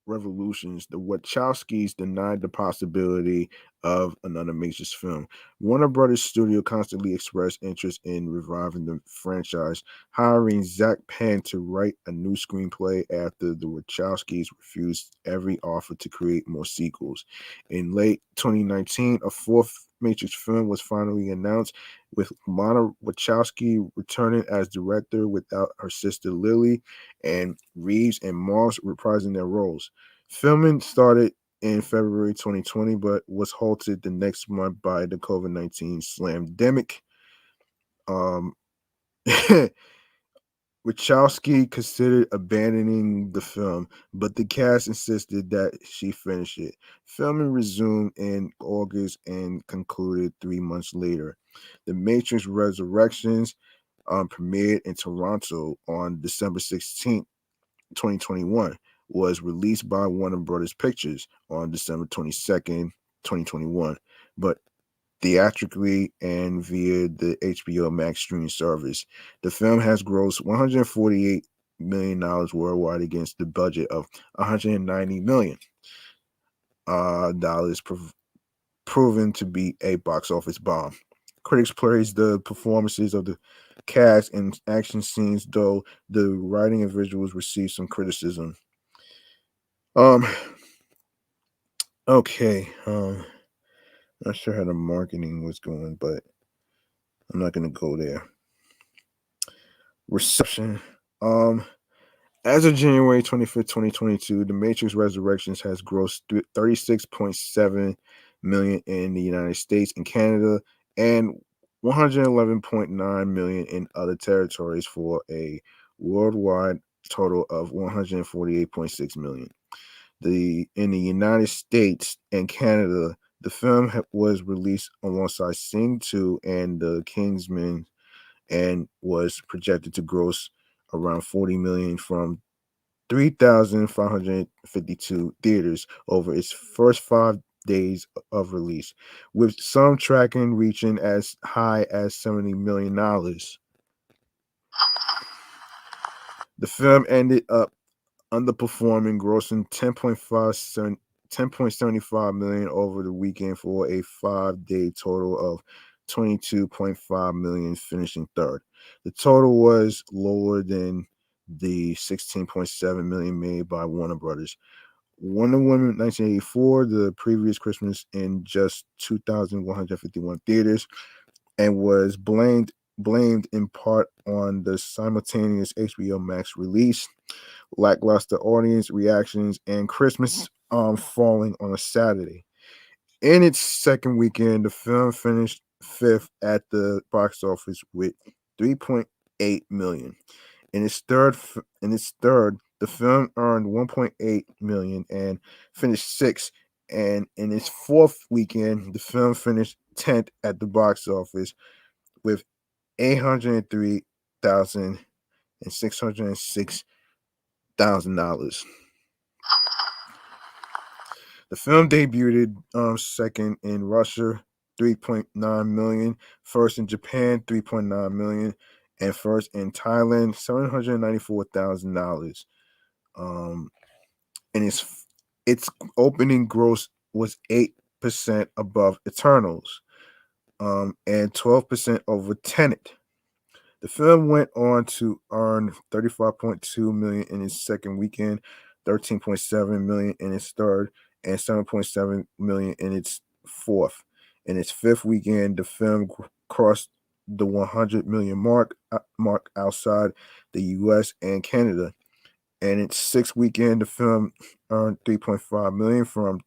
Speaker 2: Revolutions, the Wachowskis denied the possibility of another Matrix film. Warner Brothers Studio constantly expressed interest in reviving the franchise, hiring Zach Penn to write a new screenplay after the Wachowskis refused every offer to create more sequels. In late 2019, a fourth Matrix film was finally announced, with Lana Wachowski returning as director without her sister Lily, and Reeves and Moss reprising their roles. Filming started in February 2020, but was halted the next month by the COVID-19 slamdemic. Um, Wachowski considered abandoning the film, but the cast insisted that she finish it. Filming resumed in August and concluded 3 months later. The Matrix Resurrections premiered in Toronto on December 16th, 2021, was released by Warner Brothers Pictures on December 22nd, 2021, but theatrically and via the HBO Max streaming service. The film has grossed $148 million worldwide against the budget of $190 million dollars, proven to be a box office bomb. Critics praised the performances of the cast and action scenes, though the writing and visuals received some criticism. Um, okay. Not sure how the marketing was going, but I'm not gonna go there. Reception. Um, as of January 25th, 2022, The Matrix Resurrections has grossed 36.7 million in the United States and Canada, and 111.9 million in other territories, for a worldwide total of 148.6 million. In the United States and Canada, the film was released alongside Sing 2 and The Kingsman, and was projected to gross around 40 million from 3,552 theaters over its first 5 days of release, with some tracking reaching as high as $70 million. The film ended up underperforming, grossing 10.75 million over the weekend for a 5 day total of 22.5 million, finishing third. The total was lower than the 16.7 million made by Warner Brothers. Wonder Woman 1984, the previous Christmas, in just 2,151 theaters, and was blamed in part on the simultaneous HBO Max release, lackluster audience reactions, and Christmas falling on a Saturday. In its second weekend, the film finished fifth at the box office with 3.8 million. In its third, the film earned 1.8 million and finished sixth. And in its fourth weekend, the film finished 10th at the box office with 803,606,000. The film debuted second in Russia, 3.9 million, first in Japan, 3.9 million, and first in Thailand, $794,000. Um, and its opening gross was 8% above Eternals, and 12% over Tenet. The film went on to earn 35.2 million in its second weekend, 13.7 million in its third, and 7.7 million in its fourth. In its fifth weekend, the film crossed the 100 million mark outside the U.S. and Canada. And its sixth weekend, the film earned 3.5 million from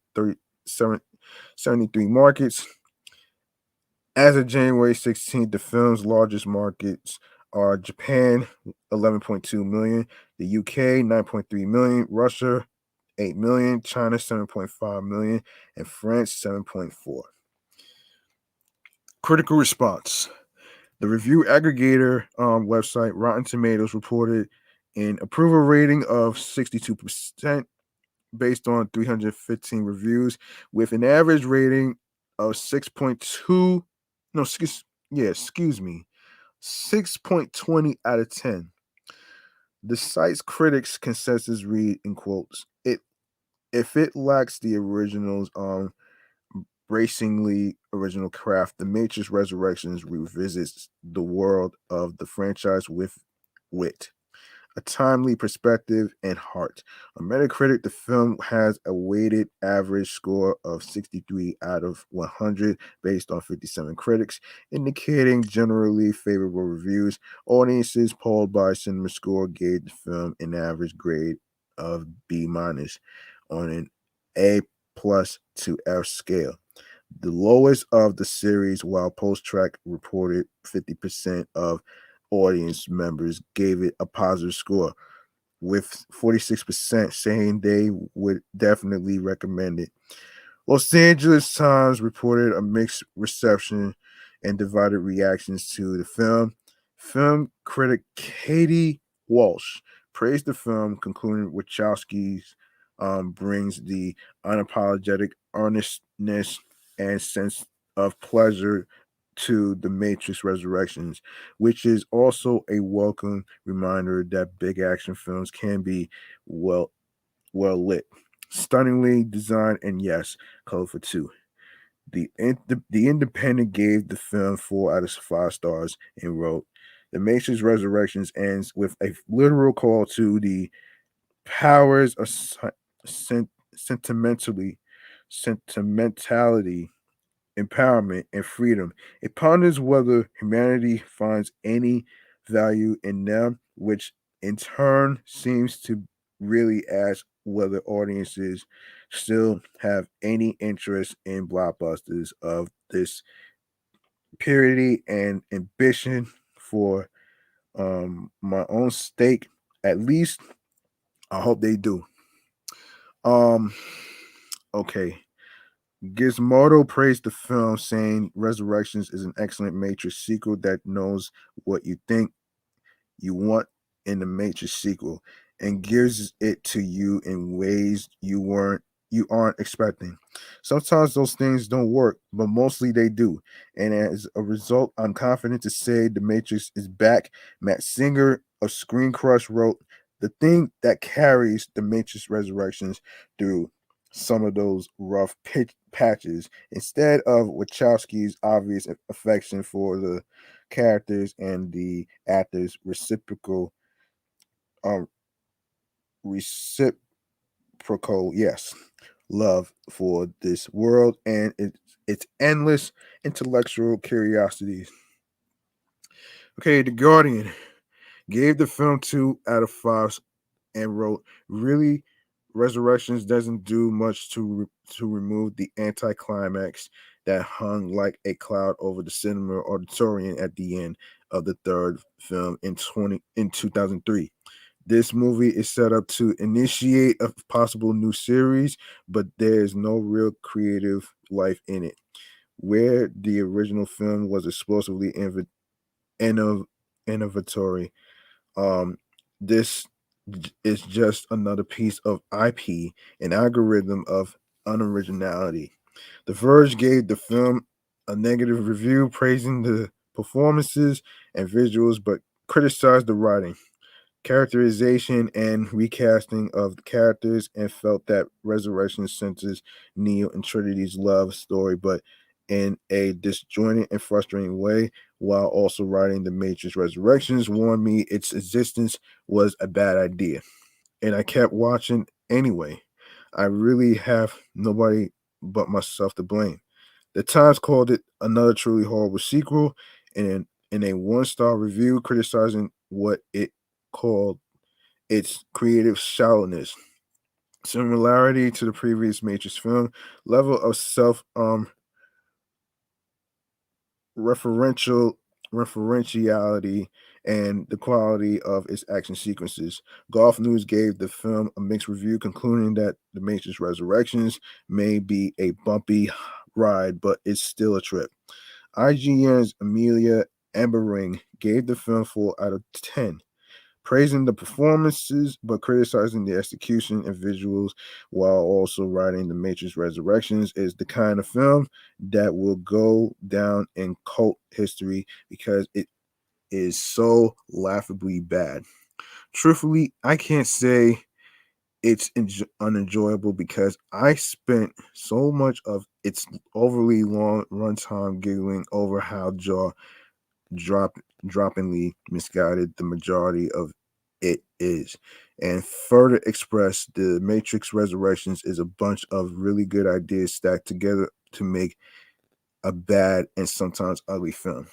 Speaker 2: 73 markets. As of January 16th, the film's largest markets are Japan, 11.2 million, the UK, 9.3 million, Russia, 8 million, China, 7.5 million, and France, 7.4. Critical response. The review aggregator website Rotten Tomatoes reported an approval rating of 62% based on 315 reviews, with an average rating of 6.2. No, excuse me, 6.20 out of 10. The site's critics' consensus read in quotes: "It if it lacks the original's bracingly original craft, The Matrix Resurrections revisits the world of the franchise with wit, a timely perspective, and heart." On Metacritic, the film has a weighted average score of 63 out of 100 based on 57 critics, indicating generally favorable reviews. Audiences polled by CinemaScore gave the film an average grade of B minus on an A plus to F scale, the lowest of the series, while Post Track reported 50% of audience members gave it a positive score, with 46% saying they would definitely recommend it. Los Angeles Times reported a mixed reception and divided reactions to the film. Film critic Katie Walsh praised the film, concluding Wachowski's brings the unapologetic earnestness and sense of pleasure to The Matrix Resurrections, which is also a welcome reminder that big action films can be well lit, stunningly designed, and yes, colorful too. The Independent gave the film 4 out of 5 stars and wrote, "The Matrix Resurrections ends with a literal call to the powers of sentimentally sentimentality, empowerment, and freedom. It ponders whether humanity finds any value in them, which in turn seems to really ask whether audiences still have any interest in blockbusters of this purity and ambition for my own stake. At least I hope they do." Um, okay. Gizmodo praised the film, saying Resurrections is an excellent Matrix sequel that knows what you think you want in the Matrix sequel and gives it to you in ways you aren't expecting. Sometimes those things don't work, but mostly they do. And as a result, I'm confident to say The Matrix is back. Matt Singer of Screen Crush wrote, "The thing that carries The Matrix Resurrections through some of those rough pitch patches, instead of Wachowski's obvious affection for the characters and the actors' um reciprocal yes love for this world and its endless intellectual curiosities." Okay, The Guardian gave the film 2 out of 5 and wrote, "Really, Resurrections doesn't do much to remove the anticlimax. that hung like a cloud over the cinema auditorium at the end of the third film in 2003. This movie is set up to initiate a possible new series, but there's no real creative life in it. Where the original film was explosively innov- innovatory, um, this is just another piece of IP, an algorithm of unoriginality. The Verge gave the film a negative review, praising the performances and visuals, but criticized the writing, characterization, and recasting of the characters, and felt that Resurrection centers Neo and Trinity's love story, but in a disjointed and frustrating way, while also writing The Matrix Resurrections warned me its existence was a bad idea. And I kept watching anyway. I really have nobody but myself to blame. The Times called it another truly horrible sequel, and in a one-star review criticizing what it called its creative shallowness, similarity to the previous Matrix film, level of self referential referentiality, and the quality of its action sequences. Golf News gave the film a mixed review, concluding that The Matrix Resurrections may be a bumpy ride, but it's still a trip. IGN's Amelia Embering gave the film 4 out of 10, praising the performances but criticizing the execution and visuals, while also writing The Matrix Resurrections is the kind of film that will go down in cult history because it is so laughably bad. Truthfully, I can't say it's unenjoyable because I spent so much of its overly long runtime giggling over how drop droppingly misguided the majority of it is. And further expressed, The Matrix Resurrections is a bunch of really good ideas stacked together to make a bad and sometimes ugly film.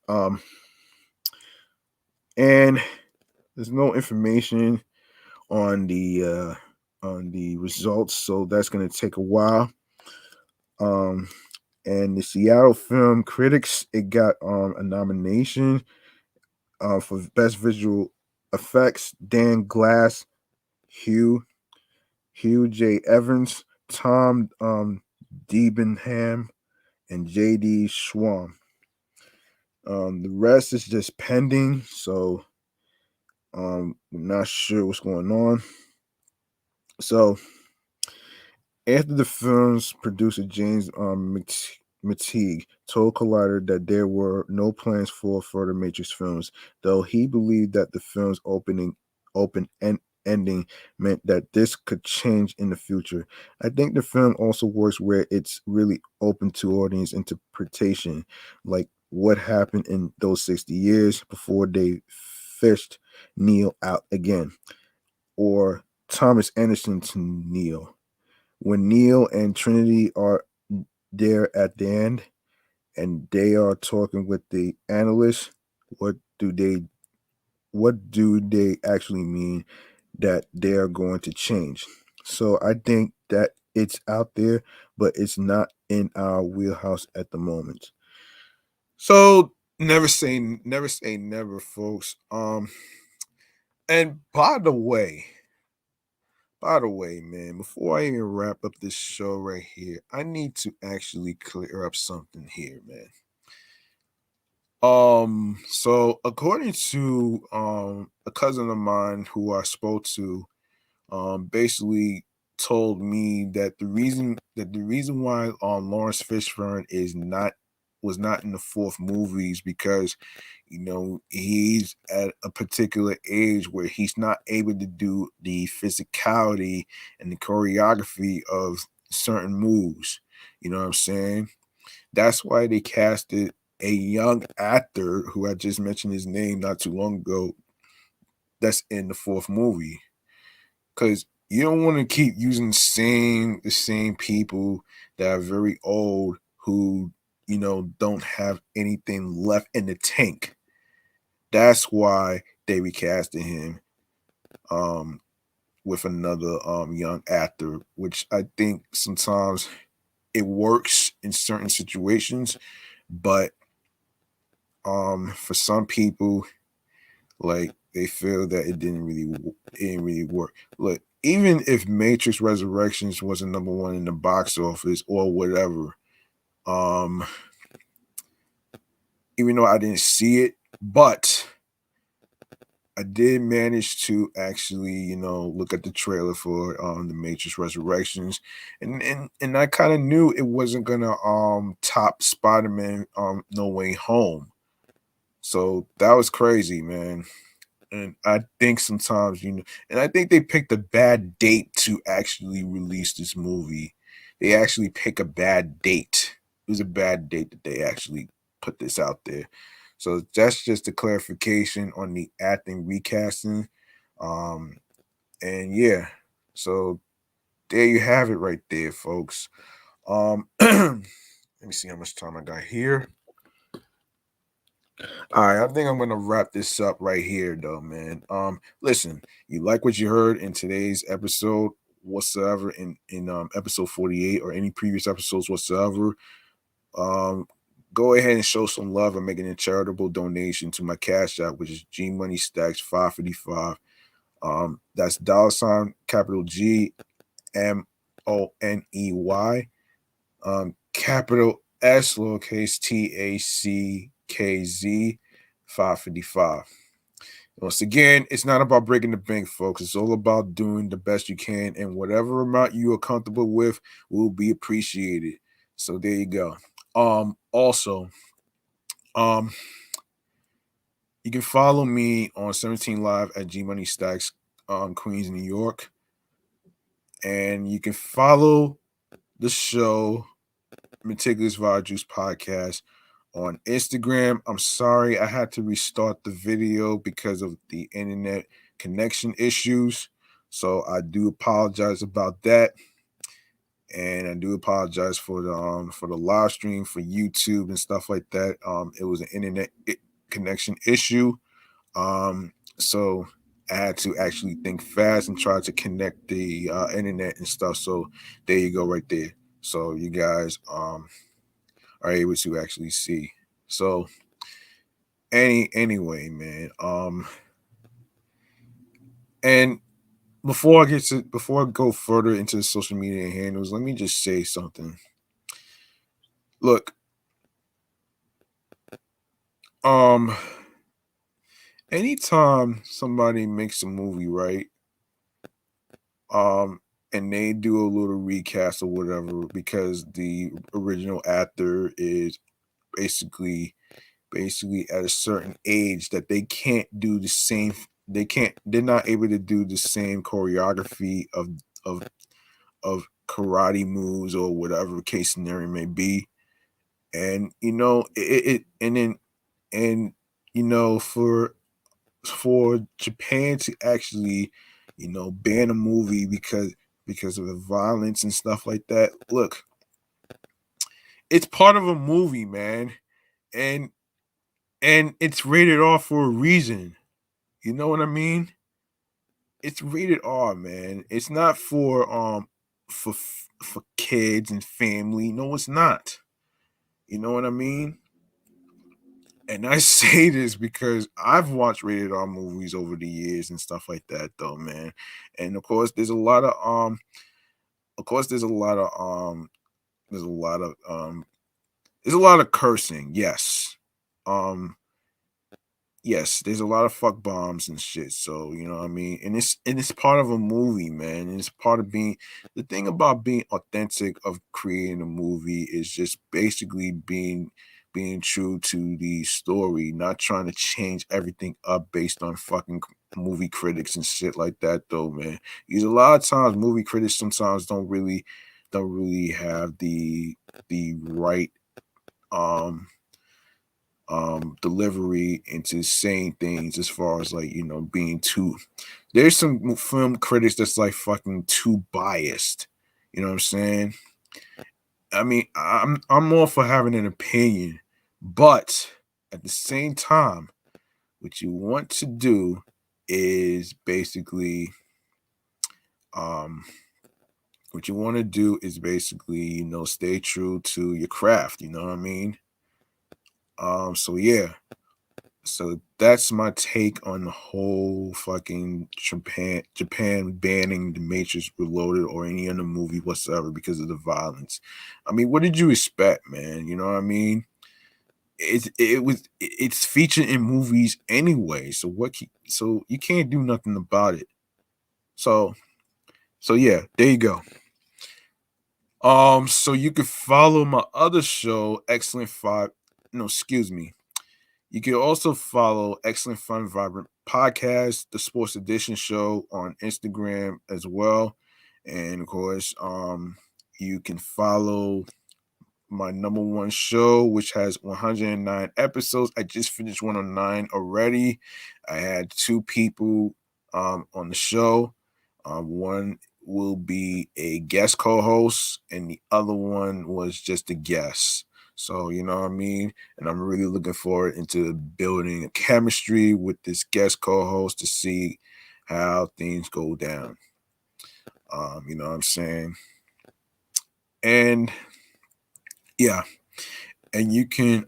Speaker 2: Um, and there's no information on the results, so that's going to take a while. Um, and the Seattle Film Critics, it got a nomination for best visual effects. Dan Glass, Hugh J. Evans, Tom Debenham, and J.D. Schwam. The rest is just pending, so we're not sure what's going on. So after the film's producer James McTeague told Collider that there were no plans for further Matrix films, though he believed that the film's ending meant that this could change in the future. I think the film also works where it's really open to audience interpretation, like what happened in those 60 years before they fished Neo out again, or Thomas Anderson to Neo when Neo and Trinity are there at the end and they are talking with the analysts, what do they actually mean that they are going to change? So I think that it's out there, but it's not in our wheelhouse at the moment.
Speaker 1: So never say never, folks. And by the way, man, before I even wrap up this show right here, I need to actually clear up something here, man. So according to a cousin of mine who I spoke to, basically told me that the reason why Lawrence Fishburne was not in the fourth movie is because he's at a particular age where he's not able to do the physicality and the choreography of certain moves. You know what I'm saying? That's why they casted a young actor who I just mentioned his name not too long ago that's in the fourth movie. Because you don't want to keep using the same people that are very old who don't have anything left in the tank. That's why they recasted him um with another young actor, which I think sometimes it works in certain situations, but for some people, like they feel that it didn't really work. Look, even if Matrix Resurrections wasn't number one in the box office or whatever, um, even though I didn't see it, but I did manage to actually, look at the trailer for the Matrix Resurrections, and I kind of knew it wasn't gonna top Spider-Man No Way Home. So that was crazy, man. And I think sometimes, and I think they picked a bad date to actually release this movie. They actually pick a bad date. It was a bad date that they actually put this out there. So that's just a clarification on the acting recasting. Um, and yeah, so there you have it right there, folks. Let me see how much time I got here. All right, I think I'm gonna wrap this up right here, though, man. Listen, you like what you heard in today's episode whatsoever, in episode 48 or any previous episodes whatsoever. Um, go ahead and show some love and making a charitable donation to my cash app, which is G Money Stacks 555. That's dollar sign capital GMONEY, capital S lowercase TACKZ 555. Once again, it's not about breaking the bank, folks. It's all about doing the best you can, and whatever amount you are comfortable with will be appreciated. So there you go. Also, um, you can follow me on 17 Live at G Money Stacks, Queens, New York, and you can follow the show Meticulous Vibe Juice Podcast on Instagram. I'm sorry I had to restart the video because of the internet connection issues. So I do apologize about that. And I do apologize for the live stream for YouTube and stuff like that. It was an internet connection issue. So I had to actually think fast and try to connect the internet and stuff. So there you go, right there. So you guys are able to actually see. So anyway, man. And before I go further into the social media handles, let me just say something. Look, um, anytime somebody makes a movie, right? Um, and they do a little recast or whatever because the original actor is basically at a certain age that they can't do the same, they're not able to do the same choreography of of karate moves or whatever the case scenario may be. And and then and for Japan to actually ban a movie because of the violence and stuff like that. Look, it's part of a movie, man. And it's rated R for a reason. You know what I mean? It's rated R, man. It's not for kids and family. No, it's not. You know what I mean? And I say this because I've watched rated R movies over the years and stuff like that, though, man. And of course, there's a lot of there's a lot of there's a lot of cursing. Um, yes, there's a lot of fuck bombs and shit. So you know what I mean, and it's part of a movie, man. And it's part of being the thing about being authentic of creating a movie is just basically being true to the story, not trying to change everything up based on fucking movie critics and shit like that, though, man. Because a lot of times movie critics sometimes don't really have the right um delivery into saying things as far as like being too, there's some film critics that's like fucking too biased, you know what I'm saying. I mean, I'm more for having an opinion, but at the same time what you want to do is basically um what you want to do is basically, stay true to your craft. You know what I mean? So yeah. So that's my take on the whole fucking Japan banning the Matrix Reloaded or any other movie whatsoever because of the violence. I mean, what did you expect, man? You know what I mean? It's featured in movies anyway. So you can't do nothing about it. So yeah, there you go. So you could follow my other show, Excellent Five. No, excuse me. You can also follow Excellent Fun Vibrant Podcast, the Sports Edition show on Instagram as well. And of course, you can follow my number one show, which has 109 episodes. I just finished 109 already. I had two people on the show. One will be a guest co-host, and the other one was just a guest. So you know what I mean, and I'm really looking forward into building a chemistry with this guest co-host to see how things go down. You know what I'm saying, and yeah, and you can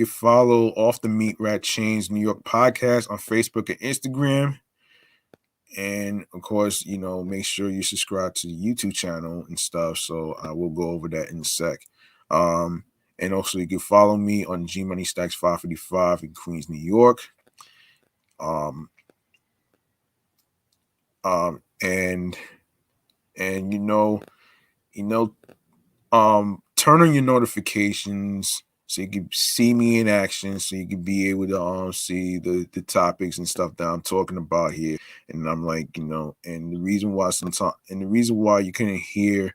Speaker 1: follow Off the Meat Rat Chains New York podcast on Facebook and Instagram. And of course, make sure you subscribe to the YouTube channel and stuff. So I will go over that in a sec. Um, and also you can follow me on G Money Stacks 555 in Queens, New York. Um, and you know, turn on your notifications so you can see me in action, so you can be able to see the topics and stuff that I'm talking about here. And I'm like, and the reason why you couldn't hear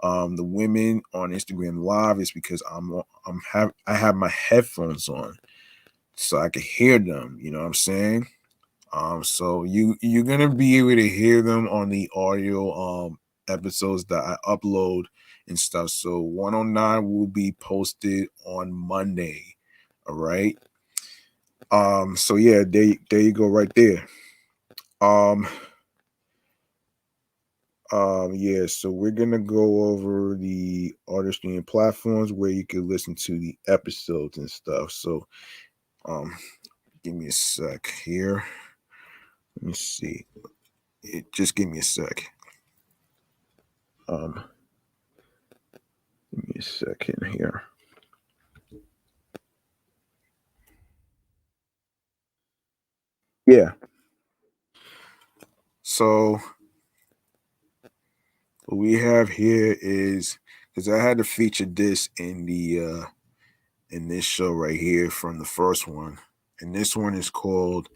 Speaker 1: the women on Instagram live is because I have my headphones on so I can hear them. You know what I'm saying? So you're gonna be able to hear them on the audio episodes that I upload and stuff. So 109 will be posted on Monday. All right. So yeah, there you go right there. Um yeah, so we're gonna go over the audio streaming platforms where you can listen to the episodes and stuff. So um give me a sec here. Let me see. Just give me a sec. Um Give me a second here. Yeah. So what we have here is because I had to feature this in this show right here from the first one. And this one is called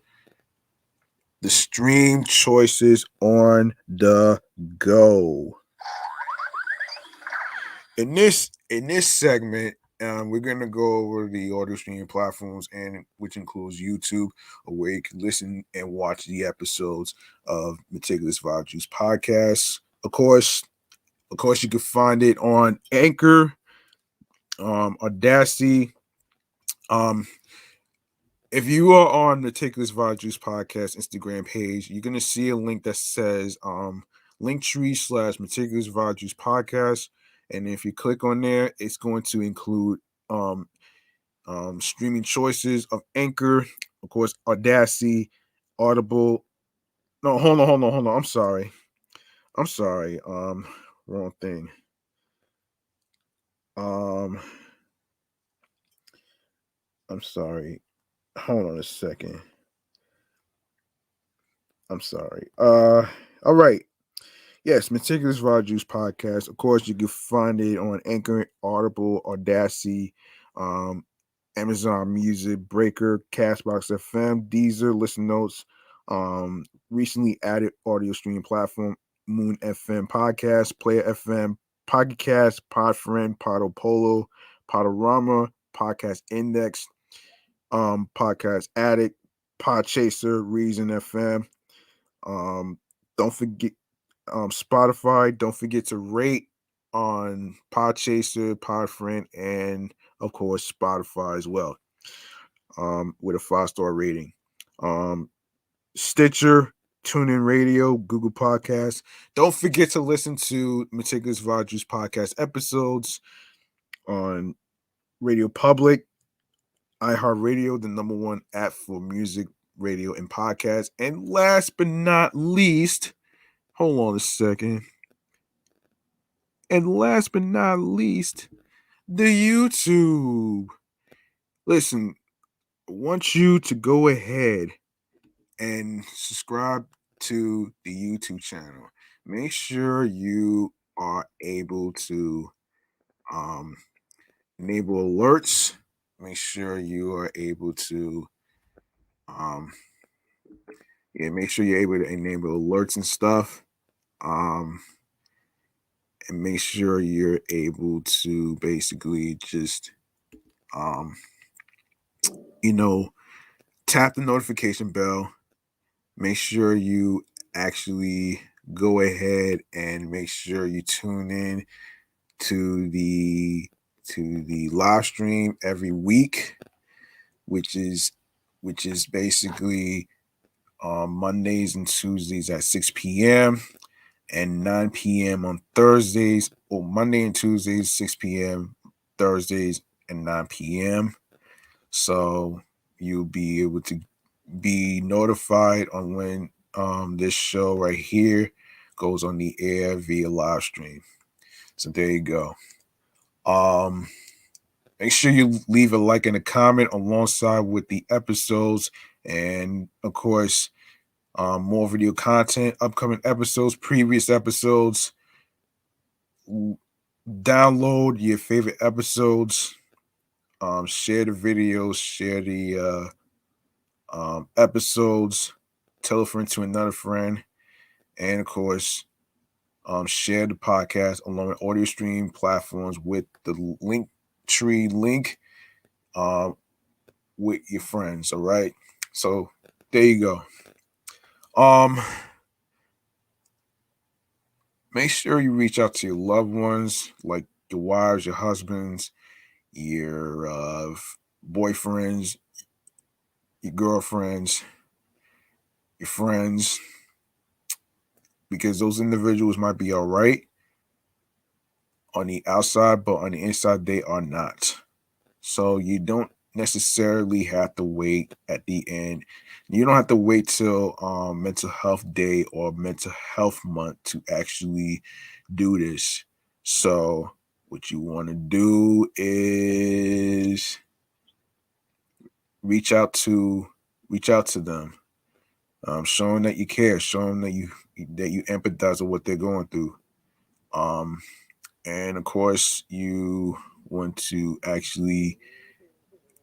Speaker 1: The Stream Choices on the Go. In this segment, we're gonna go over the audio streaming platforms, and which includes YouTube, where you can listen and watch the episodes of Meticulous Vibe Juice podcast. Of course, you can find it on Anchor, Audacity. Um, if you are on the Meticulous Vibe Juice podcast Instagram page, you're gonna see a link that says Linktree/Meticulous Vibe Juice podcast, and if you click on there, it's going to include um streaming choices of Anchor, of course, Audacity, Audible. No, hold on. I'm sorry. Wrong thing. Um, I'm sorry. Hold on a second. I'm sorry. All right. Yes, Meticulous Raw Juice podcast. Of course, you can find it on Anchor, Audible, Audacity, um, Amazon Music, Breaker, Castbox FM, Deezer, Listen Notes, recently added audio streaming platform, Moon FM Podcast, Player FM, Podcast, Podfriend, Podopolo, Podorama, Podcast Index, Podcast Addict, Podchaser, Reason FM. Don't forget Spotify. Don't forget to rate on Podchaser, Podfriend, and of course Spotify as well. With a 5-star rating. Stitcher,
Speaker 2: TuneIn Radio, Google Podcasts. Don't forget to listen to Meticulous Rogers podcast episodes on Radio Public, iHeartRadio, the number one app for music, radio, and podcasts. And last but not least, hold on a second. And last but not least, the YouTube. Listen, I want you to go ahead and subscribe to the YouTube channel. Make sure you are able to enable alerts. Make sure you are able to make sure you're able to enable alerts and stuff. And make sure you're able to basically just tap the notification bell. Make sure you actually go ahead and make sure you tune in to the live stream every week, which is basically Mondays and Tuesdays at 6 p.m. and 9 p.m. on Thursdays, or Monday and Tuesdays 6 p.m., Thursdays and 9 p.m. So you'll be able to be notified on when this show right here goes on the air via live stream. So there you go. Make sure you leave a like and a comment alongside with the episodes, and of course, more video content, upcoming episodes, previous episodes. Download your favorite episodes. Share the videos, share the episodes, tell a friend to another friend, and of course, share the podcast along with audio stream platforms with the link tree link with your friends. All right, so there you go. Make sure you reach out to your loved ones, like your wives, your husbands, your boyfriends, your girlfriends, your friends, because those individuals might be all right on the outside, but on the inside, they are not. So you don't necessarily have to wait at the end. You don't have to wait till Mental Health Day or Mental Health Month to actually do this. So what you want to do is reach out to them, showing that you care, showing that you empathize with what they're going through, and of course you want to actually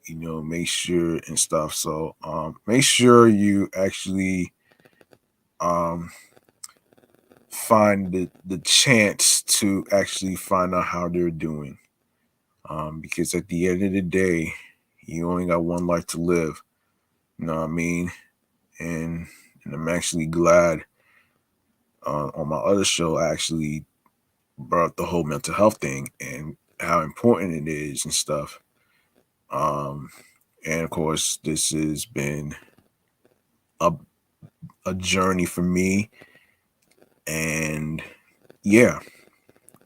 Speaker 2: make sure and stuff. So make sure you actually find the chance to actually find out how they're doing, because at the end of the day, you only got one life to live. You know what I mean? And I'm actually glad on my other show I actually brought up the whole mental health thing and how important it is and stuff. And of course, this has been a journey for me. And yeah,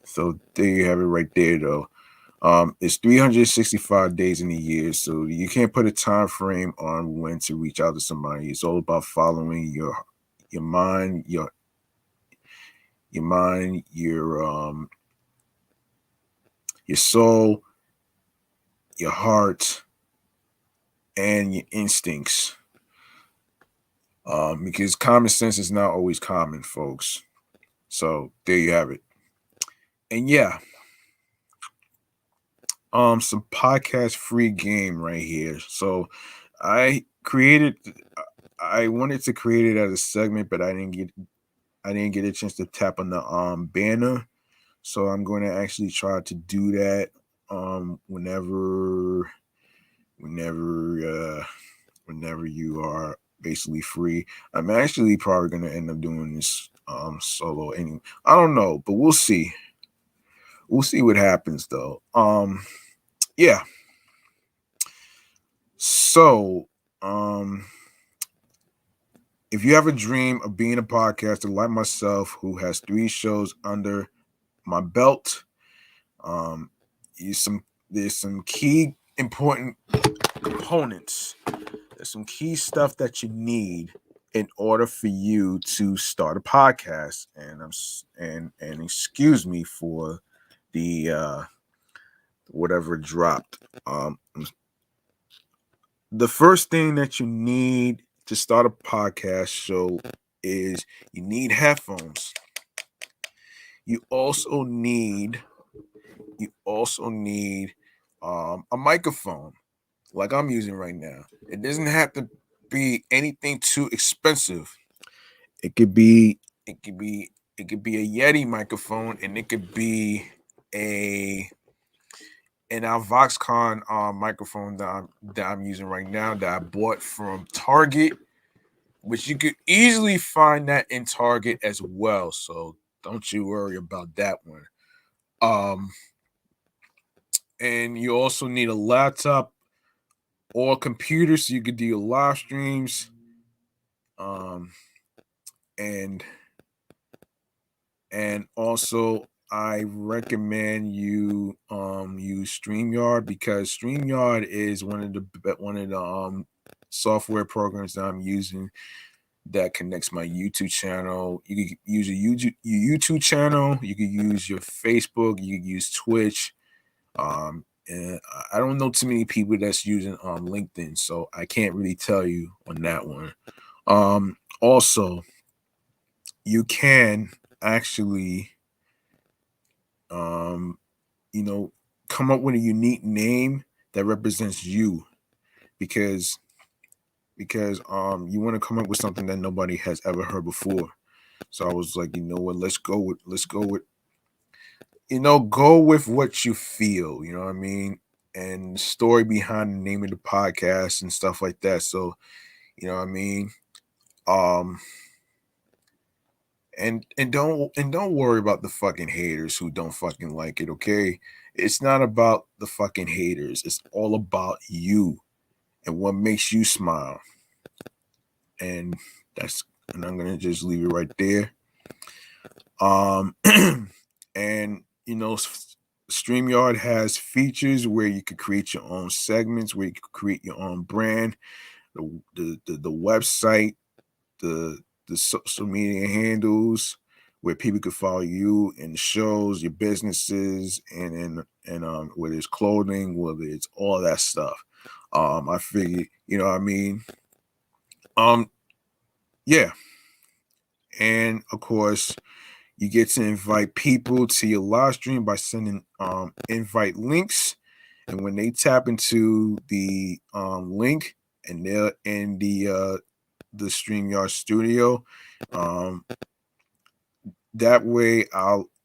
Speaker 2: so there you have it right there, though. It's 365 days in a year, so you can't put a time frame on when to reach out to somebody. It's all about following your mind, your soul, your heart, and your instincts. Because common sense is not always common, folks. So there you have it. And yeah, some podcast free game right here. So I wanted to create it as a segment, but I didn't get a chance to tap on the banner. So I'm going to actually try to do that whenever you are basically free. I'm actually probably going to end up doing this solo anyway. I don't know, but we'll see. We'll see what happens though. Yeah. So If you have a dream of being a podcaster like myself, who has 3 shows under my belt, um, you some there's some key important components. There's some key stuff that you need in order for you to start a podcast. And excuse me for the whatever dropped. The first thing that you need to start a podcast show is you need headphones. You also need you also need a microphone like I'm using right now. It doesn't have to be anything too expensive. It could be it could be it could be a Yeti microphone, and it could be a our Voxcon microphone that I'm using right now that I bought from Target, which you could easily find that in Target as well. So don't you worry about that one. Um, and you also need a laptop or a computer so you could do your live streams. Um, and also I recommend you use StreamYard, because StreamYard is one of the software programs that I'm using that connects my YouTube channel. You can use your YouTube channel, you can use your Facebook, you can use Twitch. And I don't know too many people that's using LinkedIn, so I can't really tell you on that one. Also, you can actually um you know come up with a unique name that represents you, because you want to come up with something that nobody has ever heard before. So I was like, you know what, go with what you feel, you know what I mean, and the story behind the name of the podcast and stuff like that. So you know what I mean. um and don't worry about the fucking haters who don't fucking like it, okay? It's not about the fucking haters. It's all about you and what makes you smile. And that's and I'm gonna just leave it right there. Um and StreamYard has features where you could create your own segments, where you could create your own brand, the website, the social media handles where people could follow you and shows, your businesses, and whether it's clothing, whether it's all that stuff. I figured, you know what I mean? Um, yeah. And of course, you get to invite people to your live stream by sending invite links. And when they tap into the link and they're in the StreamYard studio, um, that way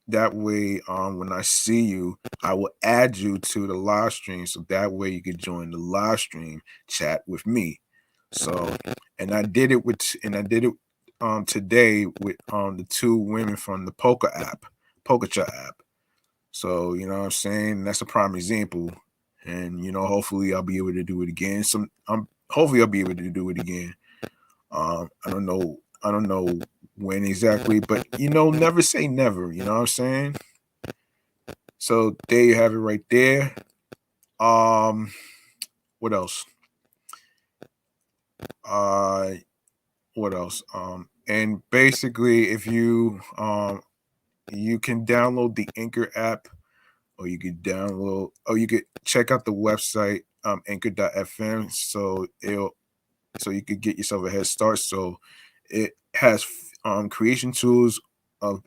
Speaker 2: when I see you, I will add you to the live stream, so that way you can join the live stream chat with me. So and I did it today with the 2 women from the poker chat app. So you know what I'm saying? That's a prime example. And hopefully I'll be able to do it again. Hopefully I'll be able to do it again. I don't know. I don't know when exactly, but never say never. You know what I'm saying? So there you have it right there. Um, what else? Uh, what else? And basically, if you can download the Anchor app, or you could check out the website anchor.fm, so you could get yourself a head start. So it has creation tools of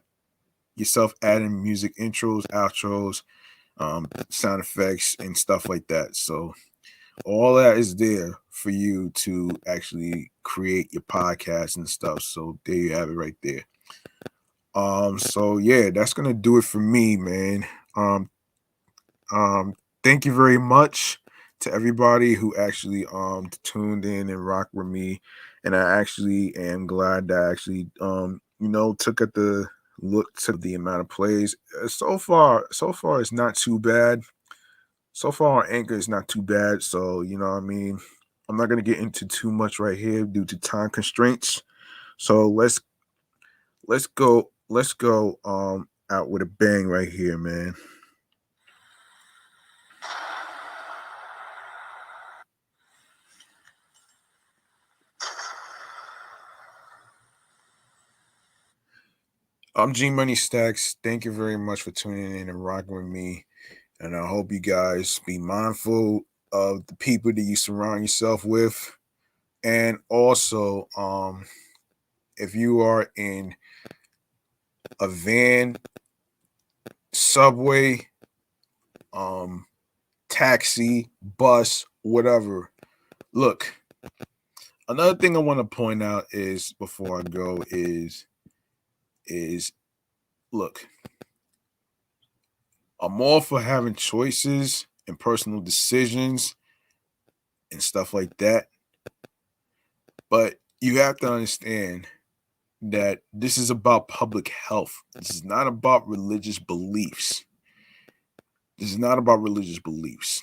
Speaker 2: yourself adding music intros, outros, sound effects, and stuff like that. So all that is there for you to actually create your podcast and stuff. So there you have it right there. So yeah, that's gonna do it for me, man. Um, um, thank you very much to everybody who actually tuned in and rocked with me. And I actually am glad that I actually took at the look to the amount of plays. So far it's not too bad. So far on Anchor it's not too bad. So you know what I mean. I'm not gonna get into too much right here due to time constraints. So let's go out with a bang right here, man. I'm G Money Stacks. Thank you very much for tuning in and rocking with me. And I hope you guys be mindful of the people that you surround yourself with. And also, if you are in a van, subway, um, taxi, bus, whatever, look, another thing I want to point out is before I go is look, I'm all for having choices and personal decisions and stuff like that. But you have to understand that this is about public health. This is not about religious beliefs. This is not about religious beliefs.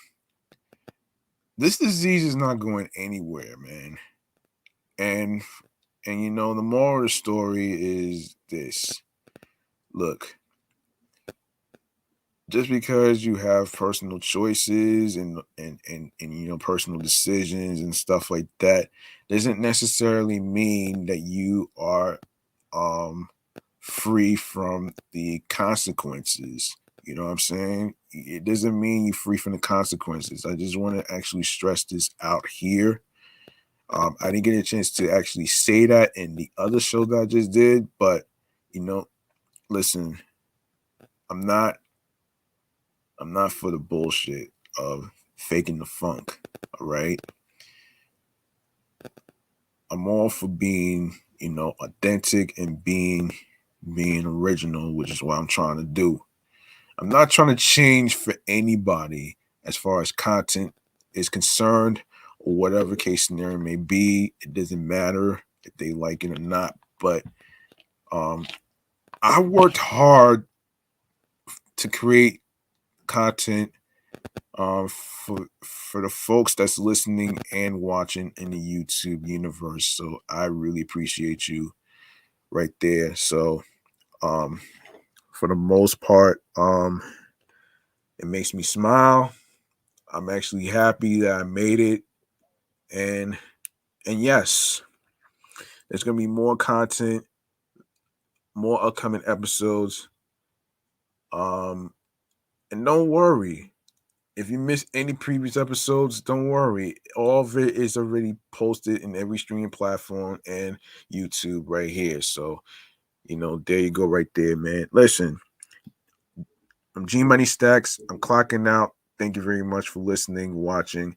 Speaker 2: This disease is not going anywhere, man. And and the moral of the story is this. Look, just because you have personal choices and personal decisions and stuff like that doesn't necessarily mean that you are um free from the consequences. You know what I'm saying? It doesn't mean you're free from the consequences. I just want to actually stress this out here. I didn't get a chance to actually say that in the other show that I just did, but listen, I'm not I'm not for the bullshit of faking the funk. All right. I'm all for being, authentic and being original, which is what I'm trying to do. I'm not trying to change for anybody as far as content is concerned, or whatever case scenario may be. It doesn't matter if they like it or not. But um, I worked hard to create content for the folks that's listening and watching in the YouTube universe. So I really appreciate you right there. So um, for the most part, it makes me smile. I'm actually happy that I made it, and yes, there's gonna be more content, more upcoming episodes. Um, and don't worry if you missed any previous episodes. Don't worry, all of it is already posted in every streaming platform and YouTube right here. So there you go, right there, man. Listen, I'm G Money Stacks. I'm clocking out. Thank you very much for listening, watching.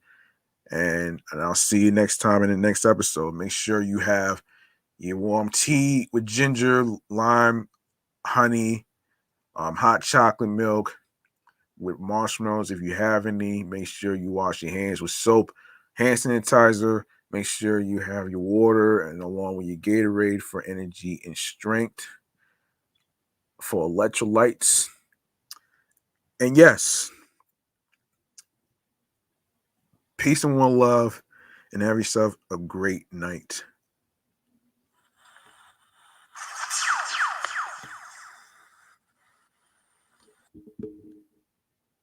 Speaker 2: And I'll see you next time in the next episode. Make sure you have your warm tea with ginger, lime, honey, hot chocolate milk with marshmallows. If you have any, make sure you wash your hands with soap, hand sanitizer. Make sure you have your water and along with your Gatorade for energy and strength, for electrolytes. And yes, peace and one love, and have yourself a great night.